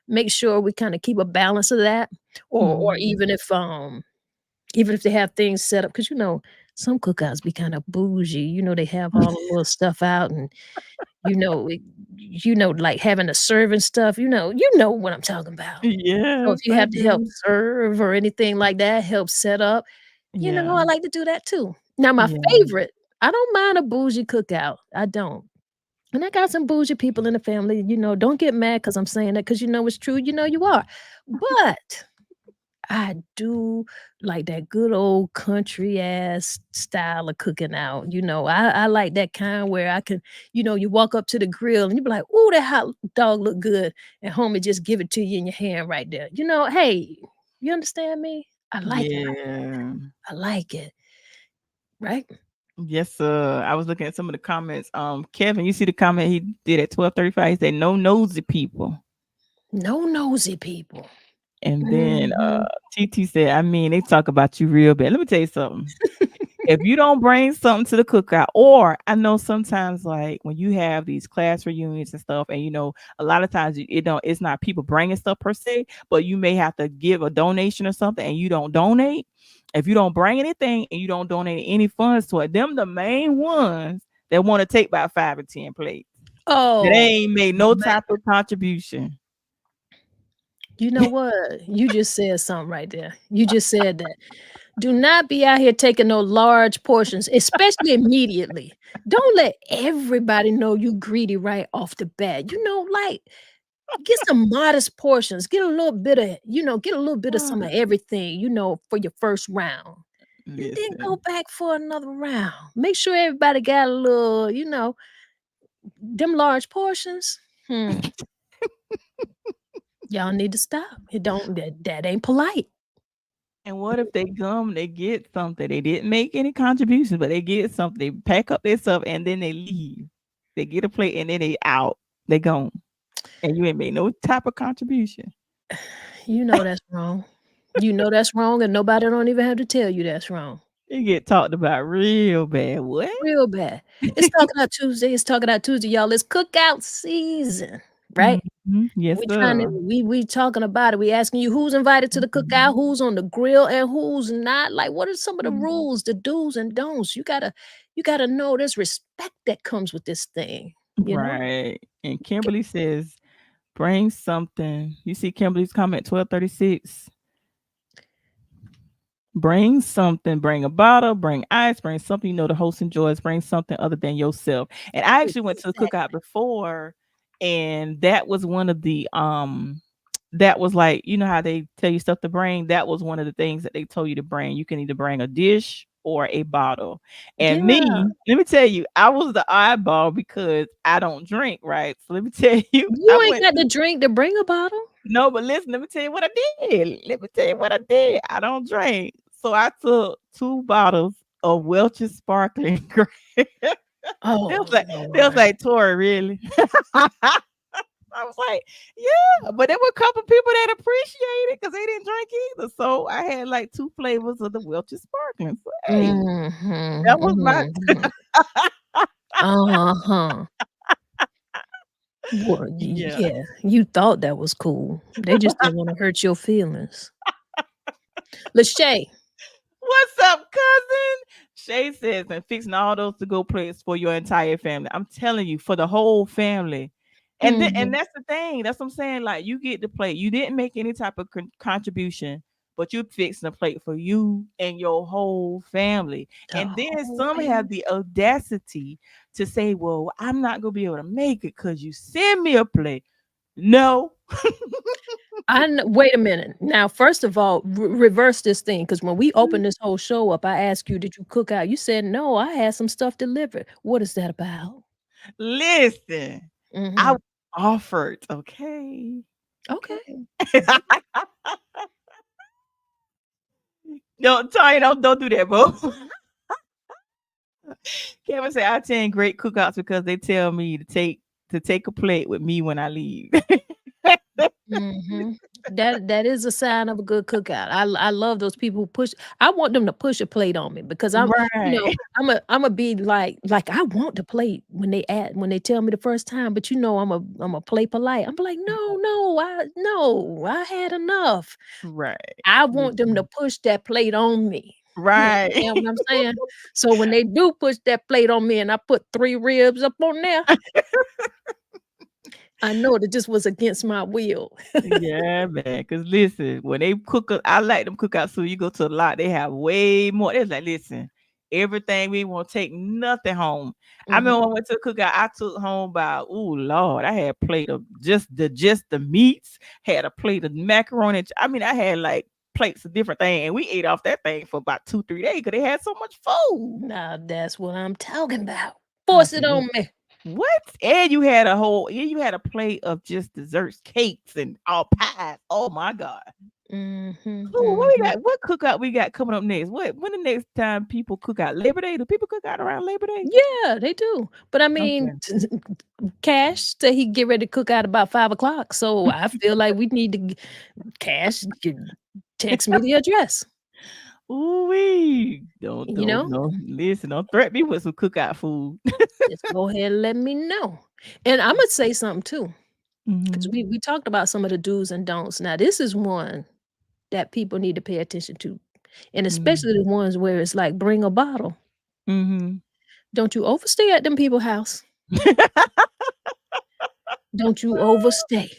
S1: make sure we kind of keep a balance of that, or
S2: Mhm.
S1: even if they have things set up, because some cookouts be kind of bougie. They have all the little stuff out, and like having to serve and stuff. You know what I'm talking about. So if
S2: Yes,
S1: you
S2: I
S1: have to help
S2: do.
S1: serve or anything like that, help set up,
S2: Yeah.
S1: I like to do that too. Now my
S2: Yeah.
S1: favorite, I don't mind a bougie cookout, I don't. And I got some bougie people in the family, don't get mad because 'cause I'm saying that, because it's true, you are. But I do like that good old country ass style of cooking out. I like that kind where I can, you walk up to the grill and you be like, "Ooh, that hot dog look good," and homie just give it to you in your hand right there. Hey, you understand me? I like it like
S2: Yeah.
S1: I like it, right?
S2: Yes, sir. I was looking at some of the comments. Kevin, you see the comment he did at 12:35? He said, "No nosy people."
S1: No nosy people.
S2: And then,
S1: Mhm.
S2: TT said, "I mean, they talk about you real bad." Let me tell you something. If you don't bring something to the cookout, or I know sometimes like when you have these class reunions and stuff, and a lot of times it's not people bringing stuff per se, but you may have to give a donation or something, and you don't donate. If you don't bring anything and you don't donate any funds to it, them the main ones that want to take about 5 or 10 plates. That
S1: Oh,
S2: ain't made no
S1: man.
S2: type of contribution.
S1: You know what? You just said something right there. You just said that. Do not be out here taking no large portions, especially immediately. Don't let everybody know you greedy right off the bat. Like, get some modest portions. Get a little bit of, get a little bit of some of everything, for your first round. And then go
S2: Listen.
S1: back for another round. Make sure everybody got a little, them large portions. Y'all need to stop. It don't that ain't polite.
S2: And what if they come, they get something? They didn't make any contributions, but they get something. They pack up their stuff and then they leave. They get a plate and then they out. They gone. And you ain't made no type of contribution.
S1: You know that's wrong. You know that's wrong, and nobody don't even have to tell you that's wrong.
S2: You get talked about real bad. What?
S1: Real bad. It's Talking Out Tuesday. It's Talking Out Tuesday, y'all. It's cookout season, right?
S2: Yes,
S1: We trying to
S2: sir.
S1: we talking about it. We asking you who's invited to the cookout, who's on the grill, and who's not. Like, what are some of the rules, the do's and don'ts? You gotta know there's respect that comes with this thing, you know?
S2: Right. And Kimberly says, bring something. You see Kimberly's comment 1236. Bring something. Bring a bottle. Bring ice. Bring something the host enjoys. Bring something other than yourself. And I actually went to the
S1: Exactly.
S2: cookout before, and that was one of the that was like how they tell you stuff to bring. That was one of the things that they told you to bring. You can either bring a dish or a bottle. And
S1: Yeah.
S2: me, let me tell you, I was the oddball because I don't drink, right? So let me tell you, I
S1: You ain't
S2: went
S1: got the drink to bring a bottle.
S2: no, but listen, let me tell you what I did. Let me tell you what I did. I don't drink. So I took 2 bottles of Welch's sparkling grape. They was
S1: Oh,
S2: like, they was
S1: Lord.
S2: like, Tori, really? I was like, yeah, but there were a couple people that appreciated it because they didn't drink either. So I had like 2 flavors of the Welch's sparkling. So hey,
S1: Mhm,
S2: that was my
S1: mhm. Uh-huh. Well,
S2: yeah.
S1: yeah, you thought that was cool. They just didn't wanna hurt your feelings. Lachey,
S2: What's up, cousin? Shay says, and fixing all those to go plates for your entire family. I'm telling you, for the whole family. And
S1: mhm,
S2: that's the thing. That's what I'm saying. Like you get the plate. You didn't make any type of contribution, but you fixing a plate for you and your whole family.
S1: the
S2: And then
S1: whole
S2: some have
S1: fam
S2: the audacity to say, well, I'm not gonna be able to make it because you send me a plate. No.
S1: Wait a minute. Now, first of all, reverse this thing, because when we opened this whole show up, I asked you, "Did you cook out?" You said, "No, I had some stuff delivered." What is that about?
S2: Listen, I
S1: Mhm.
S2: offered, okay.
S1: Okay.
S2: Okay. No, Tanya, don't do that, bro. Kevin said I attend great cookouts because they tell me to take a plate with me when I leave.
S1: Mhm. That is a sign of a good cookout. I love those people who push. I want them to push a plate on me because
S2: Right.
S1: I'm a be like I want the plate when they tell me the first time, but I'm a play polite. I'm like, no, no, I had enough.
S2: Right.
S1: I want them to
S2: Listen.
S1: push that plate on me. You
S2: Right.
S1: understand what I'm saying? So when they do push that plate on me and I put 3 ribs up on there, I know that this was against my will.
S2: Yeah, man. Cause listen, when they cook, I like them cookouts. So you go to a lot, they have way more. It's like, listen, everything we won't take nothing home. I
S1: Mhm.
S2: remember when I went to a cookout, I took home about, oh Lord, I had a plate of just the meats, had a plate of macaroni. I mean, I had like plates of different things, and we ate off that thing for about 2, 3 days because they had so much food.
S1: Now that's what I'm talking about.
S2: I
S1: Force it
S2: said,
S1: on me.
S2: what? And you had a plate of just desserts, cakes, and all pies. Oh my God.
S1: Mhm,
S2: Ooh, what we
S1: mhm.
S2: got? What cookout we got coming up next? When the next time people cook out? Labor Day? Do people cook out around Labor Day?
S1: Yeah, they do. But I mean,
S2: Okay.
S1: Cash said he get ready to cook out about 5 o'clock. So I feel like we need to Cash text me the address.
S2: Ooh-wee. Don't
S1: You
S2: don't
S1: know?
S2: no listen, don't threaten me with some cookout food.
S1: Just go ahead and let me know. And Imma say something too, because
S2: Mhm.
S1: we talked about some of the do's and don'ts. Now this is one that people need to pay attention to, and especially
S2: Mhm.
S1: the ones where it's like, bring a bottle.
S2: Mhm.
S1: Don't you overstay at them people house. Don't you overstay.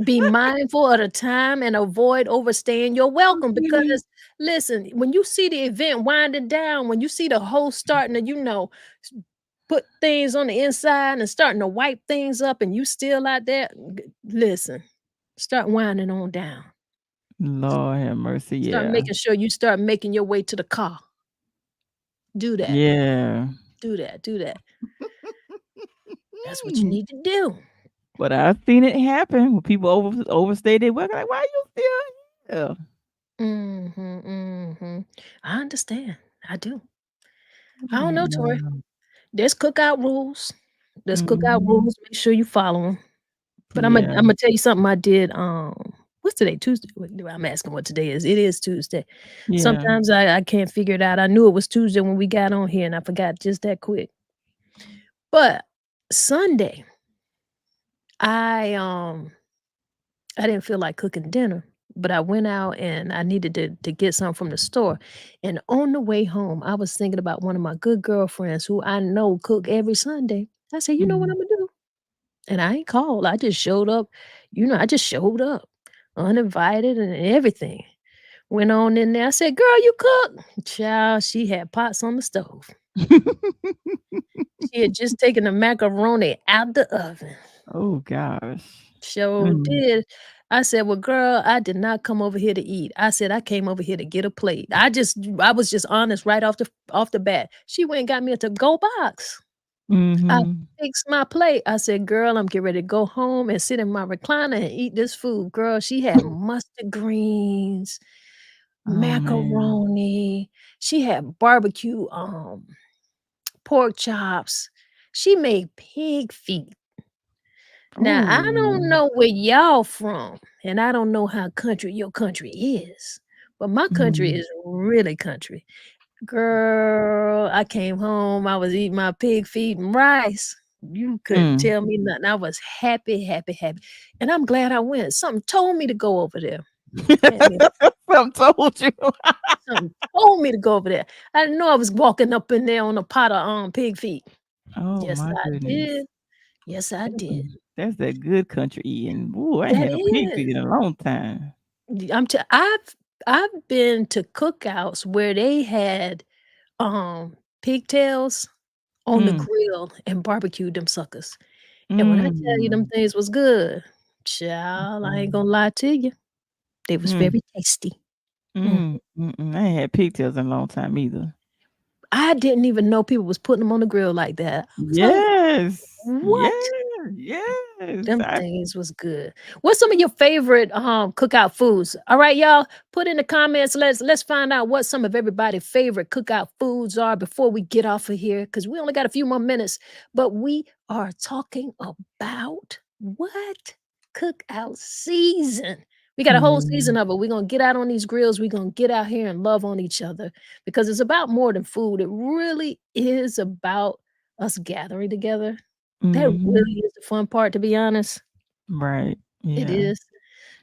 S1: Be mindful of the time and avoid overstaying your
S2: Oh
S1: welcome
S2: goodness.
S1: because listen, when you see the event winding down, when you see the host starting to, s put things on the inside and starting to wipe things up and you still out there, listen, start winding on down.
S2: Lord have mercy,
S1: Start
S2: yeah.
S1: making sure you start making your way to the car. Do that.
S2: Yeah.
S1: Do that. Do that. That's what you need to do.
S2: But I've seen it happen when people overstay their welcome, like, "Why you still here?"
S1: Mhm, mhm. I understand. I do. I don't know, Tori.
S2: Yeah.
S1: There's cookout rules. There's cookout
S2: Mhm.
S1: rules. Make sure you follow them. But
S2: Yeah.
S1: Imma tell you something I did, what's today? Tuesday? Wait, I'm asking what today is. It is Tuesday.
S2: Yeah.
S1: Sometimes I can't figure it out. I knew it was Tuesday when we got on here, and I forgot just that quick. But Sunday, I, um I didn't feel like cooking dinner, but I went out and I needed to get something from the store, and on the way home, I was thinking about one of my good girlfriends who I know cook every Sunday. I said, "You know what
S2: Mhm.
S1: Imma do?" And I ain't called, I just showed up, I just showed up, uninvited and everything. Went on in there, I said, "Girl, you cook?" Child, she had pots on the stove. She had just taken the macaroni out the oven.
S2: Oh gosh.
S1: Sure
S2: Mm.
S1: did. I said, "Well, girl, I did not come over here to eat." I said, "I came over here to get a plate." I was just honest right off the bat. She went and got me a to-go box. I
S2: Mhm.
S1: fixed my plate. I said, "Girl, I'm getting ready to go home and sit in my recliner and eat this food." Girl, she had mustard greens,
S2: Oh, man.
S1: macaroni, she had barbecue, pork chops. She made pig feet. Now, I don't
S2: Oh.
S1: know where y'all from, and I don't know how country your country is, but my country
S2: Mhm.
S1: is really country. Girl, I came home, I was eating my pig feet and rice. You couldn't
S2: Mm.
S1: tell me nothing. I was happy, happy, happy, and I'm glad I went. Something told me to go over there. Had me
S2: Something told you.
S1: something told me to go over there. I didn't know I was walking up in there on a pot of, pig feet.
S2: Oh
S1: Yes,
S2: my
S1: I
S2: goodness.
S1: did. Yes, I did.
S2: That's that good country eating. Ooh, I ain't
S1: That
S2: had no pig
S1: is.
S2: feet in a long time.
S1: I've been to cookouts where they had, pigtails on the
S2: Mm.
S1: grill and barbecued them suckers, and when I tell you them
S2: Mm.
S1: things was good, child, I ain't gonna
S2: Mm.
S1: lie to you, they was
S2: Mm.
S1: very tasty. Mm.
S2: Mm. Mm-mm. I ain't had pigtails in a long time either.
S1: I didn't even know people was putting them on the grill like that. I was like,
S2: Yes. Yeah.
S1: "What?"
S2: Yes.
S1: Them things was good. What's some of your favorite, cookout foods? All right, y'all, put in the comments. Let's find out what some of everybody's favorite cookout foods are before we get off of here, because we only got a few more minutes. But we are talking about what? Cookout season. We got a whole
S2: Yeah.
S1: season of it. We're gonna get out on these grills. We're gonna get out here and love on each other because it's about more than food. It really is about us gathering together. That
S2: Mhm.
S1: really is the fun part, to be honest.
S2: Right.
S1: It
S2: Yeah.
S1: is.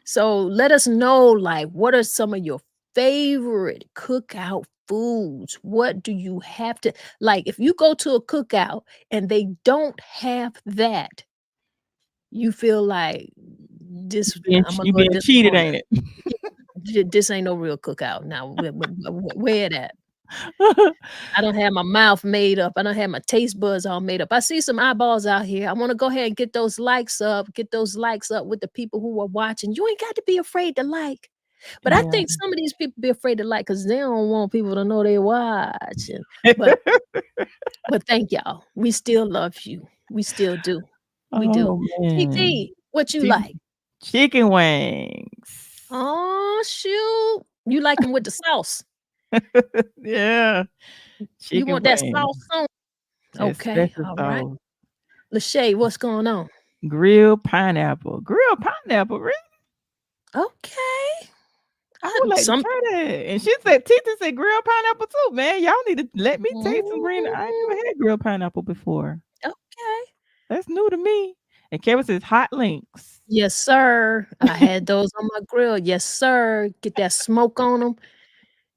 S1: So let us know, like, what are some of your favorite cookout foods? What do you have to like, if you go to a cookout and they don't have that, you feel like this I'm a
S2: You
S1: little
S2: being cheated,
S1: disappointed.
S2: ain't it?
S1: This ain't no real cookout now. Where it at? I don't have my mouth made up. I don't have my taste buds all made up. I see some eyeballs out here. I want to go ahead and get those likes up. Get those likes up with the people who are watching. You ain't got to be afraid to like. But I
S2: Yeah.
S1: think some of these people be afraid to like because they don't want people to know they watching. But but thank y'all. We still love you. We still do. We do.
S2: Oh, man.
S1: TT, what you
S2: Chick
S1: like?
S2: chicken wings.
S1: Oh shoot. You like them with the sauce.
S2: Yeah.
S1: You
S2: Chicken
S1: want that
S2: wings.
S1: sauce on?
S2: That
S1: Okay,
S2: special
S1: all right.
S2: sauce.
S1: Lachey, what's going on?
S2: Grilled pineapple. Grilled pineapple, really?
S1: Okay.
S2: I would like to
S1: Some
S2: try that. And she said, Tita said grilled pineapple too, man. Y'all need to let me taste some green. I ain't
S1: Mm,
S2: never had grilled pineapple before.
S1: okay.
S2: That's new to me. And Kevin says hot links.
S1: Yes, sir. I had those on my grill. Yes, sir. Get that smoke on them,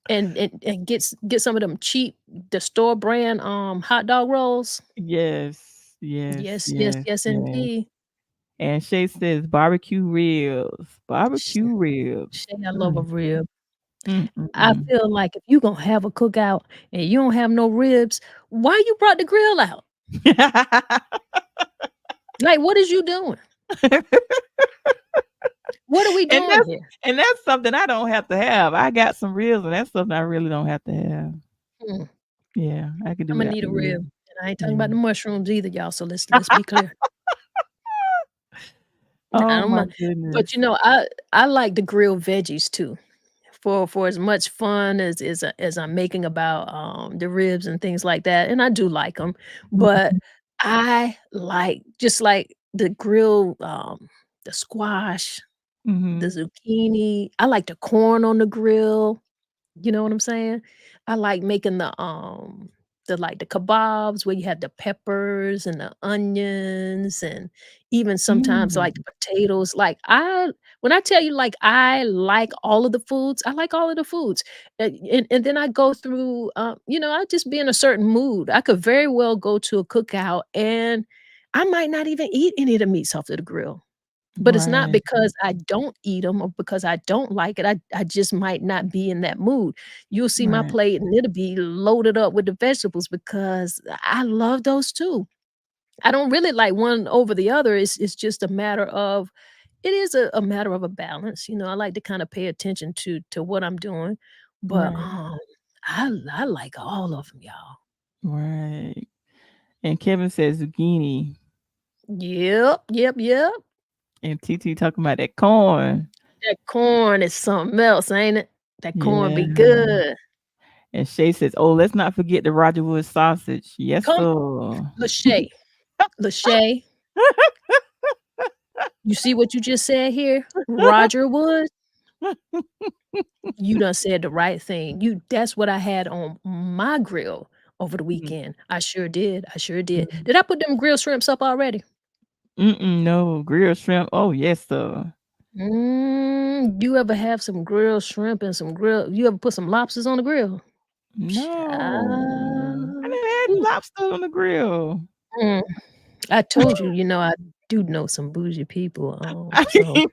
S1: and get some of them cheap, the store brand, hot dog rolls.
S2: Yes, yes,
S1: Yes, yes,
S2: yes,
S1: yes,
S2: yes.
S1: indeed.
S2: And Shay says barbecue ribs.
S1: Sh
S2: Barbecue ribs.
S1: Shay, I love a
S2: Mm,
S1: rib.
S2: mm, mm,
S1: I
S2: mm.
S1: feel like if you gonna have a cookout and you don't have no ribs, why you brought the grill out? Like, what is you doing? What are we
S2: and
S1: doing
S2: that's
S1: here?
S2: and that's something I don't have to have. I got some ribs, and that's something I really don't have to have.
S1: Mm,
S2: Yeah, I could do
S1: Imma
S2: without
S1: need
S2: the
S1: a rib,
S2: ribs.
S1: and I ain't talking about
S2: Yeah.
S1: the mushrooms either, y'all, so let's be clear. I
S2: Oh
S1: don't
S2: my
S1: mind, but,
S2: goodness.
S1: I like to grill veggies too. For as much fun as I'm making about, the ribs and things like that, and I do like them, but
S2: Mhm,
S1: I like just like the grill, the squash, the
S2: mhm,
S1: zucchini. I like the corn on the grill. You know what I'm saying? I like making the kebabs where you have the peppers and the onions and even sometimes like
S2: mm,
S1: the potatoes. Like when I tell you like I like all of the foods, I like all of the foods. And then I go through I just be in a certain mood. I could very well go to a cookout and I might not even eat any of the meats off of the grill. But it's not
S2: right,
S1: because I don't eat them or because I don't like it, I just might not be in that mood. You'll see my
S2: right,
S1: plate and it'll be loaded up with the vegetables because I love those too. I don't really like one over the other, it's just a matter of it is a matter of a balance, I like to kinda pay attention to what I'm doing, but,
S2: right,
S1: I like all of them, y'all.
S2: right. And Kevin says zucchini,
S1: Yep, yep, yep.
S2: and TT talking about that corn.
S1: That corn is something else, ain't it? That corn
S2: Yeah.
S1: be good.
S2: And Shay says, "Oh, let's not forget the Roger Wood sausage." Yes,
S1: Come
S2: sir.
S1: Lachey, Lachey, you see what you just said here? Roger Wood, you done said the right thing. That's what I had on my grill over the
S2: Mm,
S1: weekend. I sure did, I sure did.
S2: mm.
S1: Did I put them grilled shrimps up already?
S2: Mm-mm, no, grilled shrimp. Oh, yes, sir.
S1: You ever have some grilled shrimp and you ever put some lobsters on the grill?
S2: No. I
S1: Child.
S2: never had
S1: Ooh,
S2: lobster on the grill.
S1: mm, I told you, I do know some bougie people,
S2: I
S1: so
S2: mean,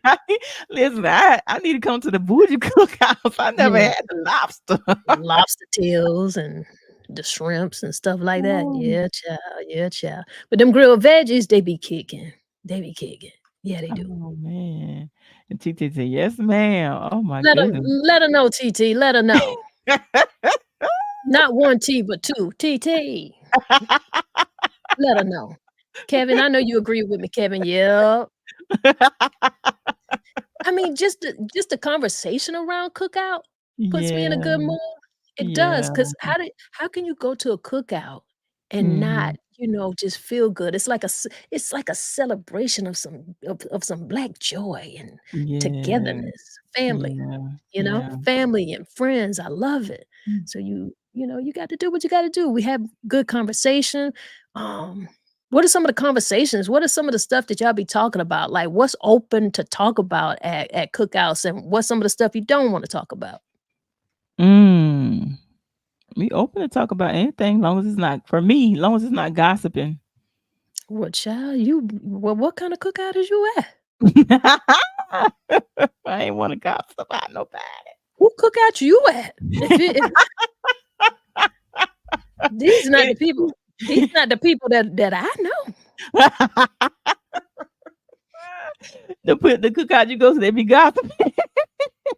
S2: listen, I need to come to the bougie cookhouse. I never
S1: yeah.
S2: had the lobster.
S1: Lobster tails and the shrimps and stuff like that.
S2: Oh,
S1: Yeah, child, yeah, child. But them grilled veggies, they be kicking. They be kicking. Yeah, they do.
S2: oh, man. And TT said, "Yes, ma'am." Oh my
S1: Let her
S2: goodness.
S1: let her know, TT, let her know. Not 1 T, but 2. TT, let her know. Kevin, I know you agree with me, Kevin. Yep. I mean, just the conversation around cookout puts me in a good
S2: Yeah,
S1: mood. It does,
S2: yeah.
S1: 'cause how can you go to a cookout and not,
S2: Mhm.
S1: just feel good? It's like a celebration of some black joy and
S2: Yeah,
S1: togetherness, family,
S2: yeah, yeah.
S1: family and friends. I love it.
S2: Mm.
S1: So you got to do what you gotta do. We have good conversation. Um, what are some of the conversations? What are some of the stuff that y'all be talking about? Like, what's open to talk about at cookouts, and what's some of the stuff you don't wanna talk about?
S2: Mm. We open to talk about anything, long as it's not for me, long as it's not gossiping.
S1: Well, child, what kinda cookout is you at?
S2: I ain't wanna gossip about nobody.
S1: Who cookout you at? If these not the
S2: It
S1: people these not the people that I know.
S2: the cookout you go to, they be gossiping.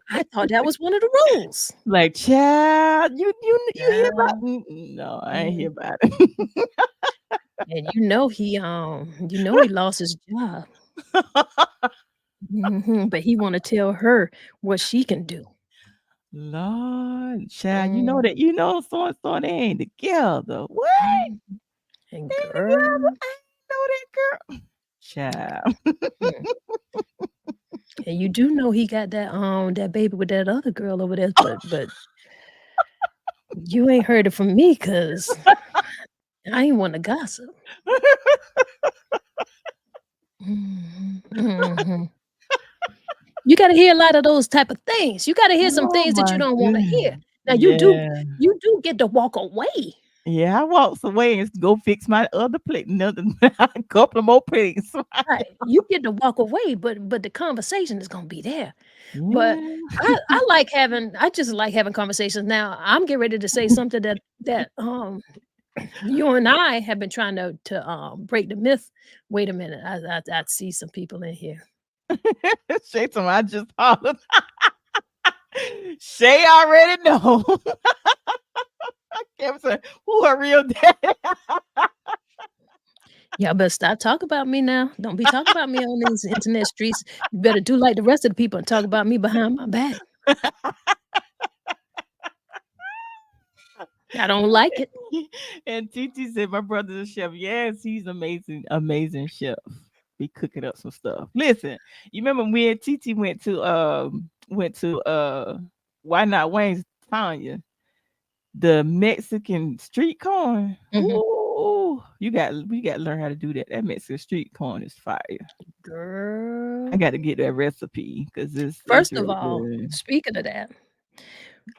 S1: I thought that was one of the rules.
S2: Like, "Child, you hear about"
S1: Child,
S2: No, I ain't hear
S1: mm,
S2: about it.
S1: and he lost his job. But he wanna tell her what she can do.
S2: Lord, child,
S1: Mm,
S2: so and so, they ain't together. What?
S1: mm, and
S2: They ain't together?
S1: girl,
S2: I ain't know that girl. Child.
S1: mm, And you do know he got that baby with that other girl over there, but you ain't heard it from me, cause I ain't want to gossip. Mhm, mhm. You gotta hear a lot of those type of things. You gotta hear some
S2: Oh
S1: things that you
S2: my
S1: don't wanna hear.
S2: goodness.
S1: Now
S2: Yeah.
S1: you do get to walk away.
S2: Yeah, I walks away and go fix my other plate, another couple of more plates.
S1: Right. You get to walk away, but the conversation is gonna be there. But
S2: Yeah.
S1: I just like having conversations. Now, I'm getting ready to say something that you and I have been trying to break the myth. Wait a minute. I see some people in here.
S2: Shay told me I just hollered. Shay already know. Kevin said, "Who a real daddy?"
S1: Y'all better stop talking about me now. Don't be talking about me on these internet streets. You better do like the rest of the people and talk about me behind my back. I don't like it.
S2: And Titi said, "My brother's a chef. Yes, he's amazing, amazing chef. Be cooking up some stuff. Listen, you remember when Titi went to Why Not Wayne's Tanya, the Mexican street corn.
S1: Mhm.
S2: Ooh, we got to learn how to do that. That Mexican street corn is fire. I
S1: Girl.
S2: got to get that recipe because it's
S1: First of
S2: really
S1: all,
S2: good.
S1: speaking of that,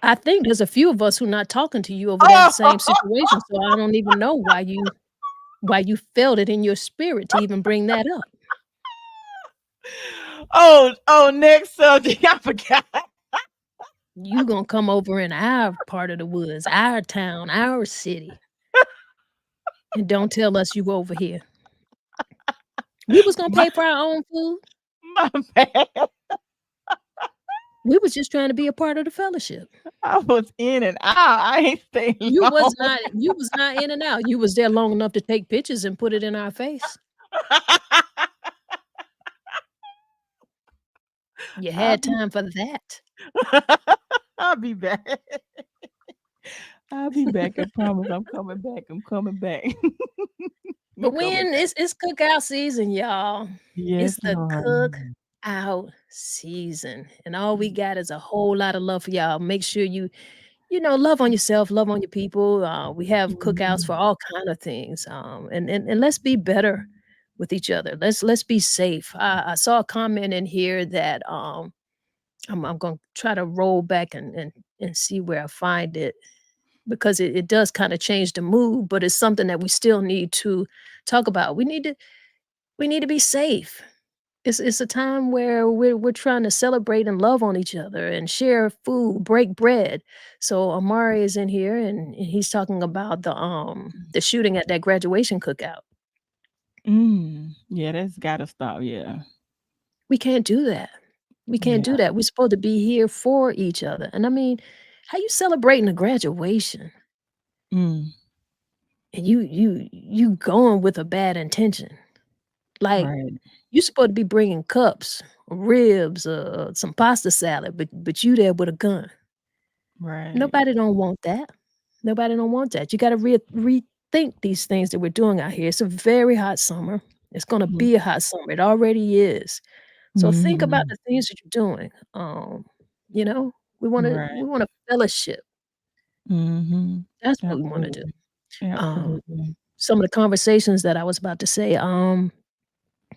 S1: I think there's a few of us who not talking to you over that
S2: Oh,
S1: same situation, so I don't even know why you felt it in your spirit to even bring that up.
S2: oh, next subject. I forgot.
S1: You gonna come over in our part of the woods, our town, our city, and don't tell us you over here. We was gonna
S2: My,
S1: pay for our own food.
S2: my bad.
S1: We was just trying to be a part of the fellowship.
S2: I was in and out. I ain't staying long.
S1: You was not in and out. You was there long enough to take pictures and put it in our face. You
S2: I'll
S1: had
S2: be
S1: time for that.
S2: I'll be back. I'll be back. I promise. I'm coming back. I'm coming back. I'm
S1: But
S2: coming
S1: when
S2: back.
S1: it's cookout season, y'all. It's
S2: Yes,
S1: the
S2: Lord.
S1: cookout season, and all we got is a whole lot of love for y'all. Make sure you love on yourself, love on your people. We have cookouts for
S2: Mhm.
S1: all kind of things. And let's be better with each other. Let's be safe. I saw a comment in here that I'm gonna try to roll back and see where I find it because it does kind of change the mood, but it's something that we still need to talk about. We need to be safe. It's a time where we're trying to celebrate and love on each other and share food, break bread. So Amari is in here and he's talking about the shooting at that graduation cookout.
S2: Yeah, that's gotta stop. Yeah.
S1: We can't do that. We can't do
S2: Yeah.
S1: that. We're supposed to be here for each other. And I mean, how you celebrating a graduation
S2: Mm.
S1: and you going with a bad intention? Like
S2: Right.
S1: you supposed to be bringing cups, ribs, some pasta salad, but you there with a gun.
S2: Right.
S1: Nobody don't want that. Nobody don't want that. You gotta rethink these things that we're doing out here. It's a very hot summer. It's gonna
S2: Mhm.
S1: be a hot summer. It already is. So think about
S2: Mhm.
S1: the things that you're doing. You know, we
S2: Right.
S1: wanna fellowship.
S2: Mhm.
S1: That's what we wanna do.
S2: Absolutely.
S1: Um,
S2: Absolutely.
S1: some of the conversations that I was about to say,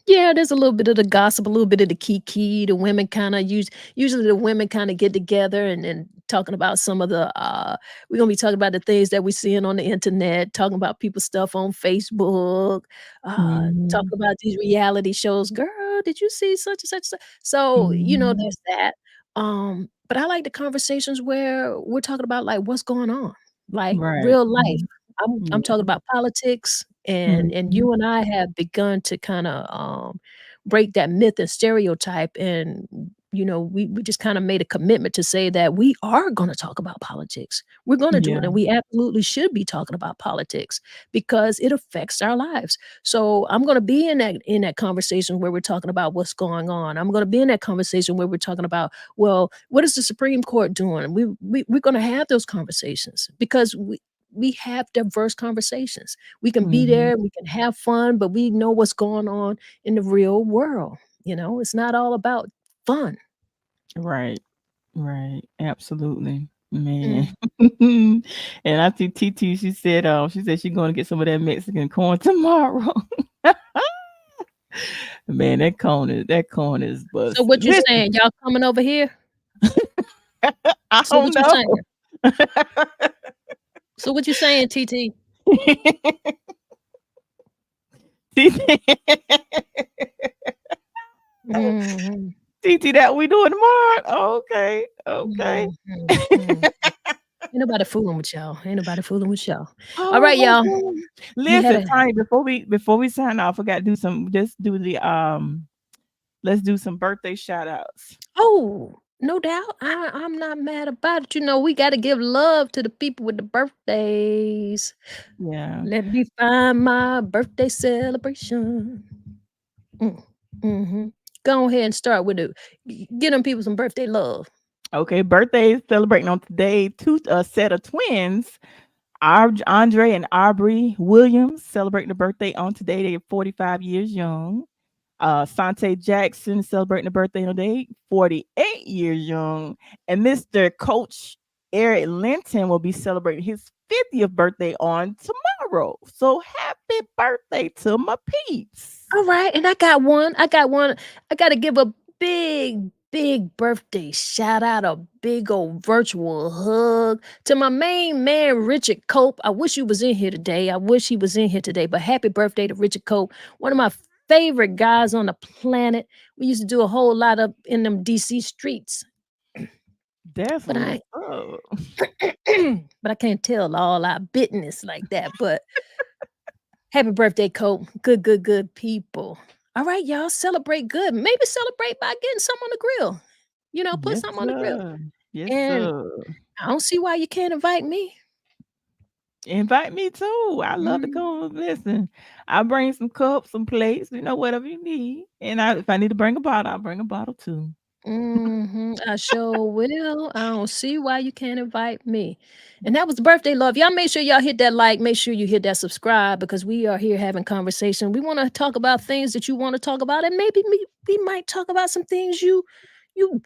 S1: yeah, there's a little bit of the gossip, a little bit of the kiki. The women kinda usually the women kinda get together and talking about some of we're gonna be talking about the things that we're seeing on the internet, talking about people's stuff on Facebook,
S2: Mhm.
S1: talking about these reality shows. "Girl, did you see such and such?" So,
S2: Mhm.
S1: there's that. But I like the conversations where we're talking about, like, what's going on, like,
S2: Right.
S1: real life.
S2: Mhm.
S1: I'm talking
S2: Yeah.
S1: about politics, and
S2: Mhm.
S1: you and I have begun to kinda, break that myth and stereotype, and, we just kinda made a commitment to say that we are gonna talk about politics. We're gonna do
S2: Yeah.
S1: it, and we absolutely should be talking about politics because it affects our lives. So, I'm gonna be in that conversation where we're talking about what's going on. I'm gonna be in that conversation where we're talking about, well, what is the Supreme Court doing? We're gonna have those conversations because we have diverse conversations. We can be
S2: Mhm.
S1: there, we can have fun, but we know what's going on in the real world. It's not all about fun.
S2: Right. Absolutely. Man.
S1: Mm.
S2: And I think TT, she said she's going to get some of that Mexican corn tomorrow. Man, that corn is
S1: So
S2: busted.
S1: what you
S2: Listen,
S1: saying? Y'all coming over here?
S2: I
S1: So
S2: don't
S1: what you
S2: know.
S1: saying? So what you saying, TT? Mhm.
S2: TT, that we doing tomorrow? Okay.
S1: Mhm. Mhm. Ain't nobody fooling with y'all. Ain't nobody fooling with y'all. All
S2: Oh
S1: right,
S2: my
S1: y'all.
S2: God.
S1: We had
S2: Listen,
S1: a
S2: Tiny, before we sign off, I gotta do some just do the let's do some birthday shout outs.
S1: Oh, no doubt. I'm not mad about it. You know, we gotta give love to the people with the birthdays.
S2: Yeah.
S1: Let me find my birthday celebration. Mm, mhm. Go ahead and start with it. Get them people some birthday love.
S2: Okay, birthdays celebrating on today. Two a set of twins. Andre and Aubrey Williams celebrating the birthday on today. They are 45 years young. Sante Jackson celebrating the birthday on today, 48 years young. And Mr. Coach Eric Linton will be celebrating his 50th birthday on tomorrow. So happy birthday to my peeps.
S1: All right, and I got one. I gotta give a big birthday shout out, a big old virtual hug to my main man, Richard Cope. I wish he was in here today. I wish he was in here today, but happy birthday to Richard Cope, one of my favorite guys on the planet. We used to do a whole lot up in them DC streets,
S2: That's
S1: but
S2: what's
S1: I
S2: up.
S1: but I can't tell all our business like that. But happy birthday, Cope. Good people. All right, y'all, celebrate good. Maybe celebrate by getting something on the grill. You know, put
S2: Yes,
S1: something on the grill.
S2: sir. Yes,
S1: And
S2: sir.
S1: I don't see why you can't invite me.
S2: Invite me too. I love to
S1: Mm,
S2: come and listen. I bring some cups, some plates, whatever you need. And if I need to bring a bottle, I'll bring a bottle too.
S1: I sure will. I don't see why you can't invite me. And that was the birthday love. Y'all make sure y'all hit that like. Make sure you hit that subscribe because we are here having conversation. We want to talk about things that you want to talk about, and maybe we might talk about some things you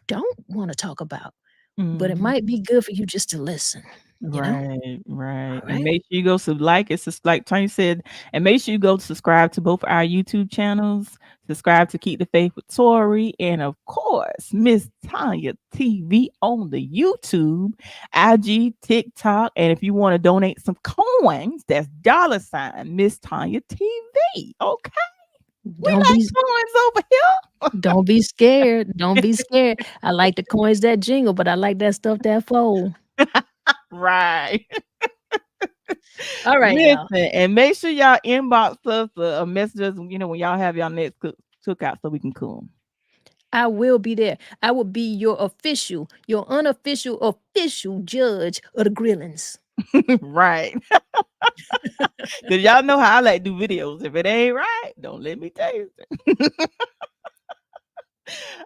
S1: don't want to talk about. But it
S2: Mhm.
S1: might be good for you just to listen, you know?
S2: Right.
S1: All
S2: And
S1: right.
S2: make sure you go like it's just like Tony said, and make sure you go subscribe to both our YouTube channels. Subscribe to Keep the Faith with Tori, and of course, Miss Tanya TV on the YouTube, IG, TikTok, and if you want to donate some coins, that's $ Miss Tanya TV. Okay, we
S1: Don't be
S2: like coins over here.
S1: don't be scared. Don't be scared. I like the coins that jingle, but I like that stuff that fold.
S2: Right.
S1: All right, y'all.
S2: Listen, and make sure y'all inbox us a message us, when y'all have y'all next cookout so we can come.
S1: I will be there. I will be your unofficial, official judge of the grillings.
S2: Right. Because y'all know how I like to do videos. If it ain't right, don't let me taste it.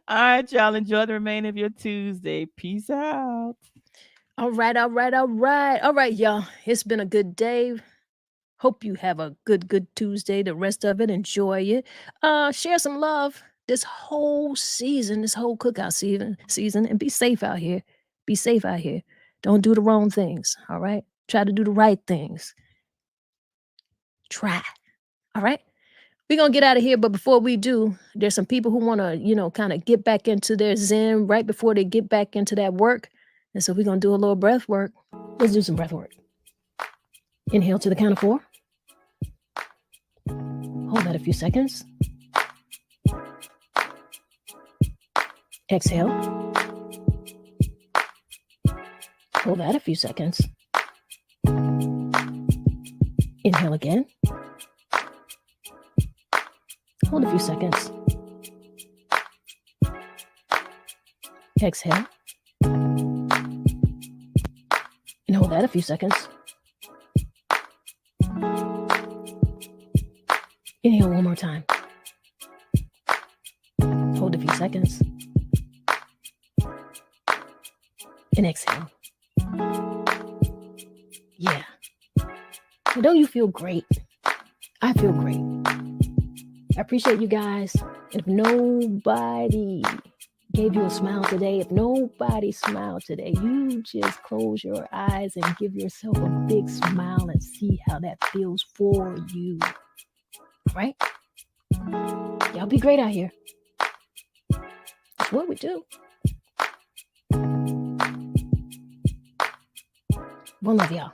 S2: All right, y'all. Enjoy the remainder of your Tuesday. Peace out.
S1: All right, all right, all right. All right, y'all. It's been a good day. Hope you have a good Tuesday. The rest of it, enjoy it. Share some love this whole season, this whole cookout season, and be safe out here. Be safe out here. Don't do the wrong things. All right. Try to do the right things. Try. All right. We're gonna get out of here, but before we do, there's some people who wanna, kind of get back into their zen right before they get back into that work. And so we're gonna do a little breath work. Let's do some breath work. Inhale to the count of 4. Hold that a few seconds. Exhale. Hold that a few seconds. Inhale again. Hold a few seconds. Exhale. And hold that a few seconds. Inhale one more time. Hold a few seconds. And exhale. Yeah. Now, don't you feel great? I feel great. I appreciate you guys. And if nobody gave you a smile today, if nobody smiled today, you just close your eyes and give yourself a big smile and see how that feels for you. Right? Y'all be great out here. That's what we do. One love, y'all.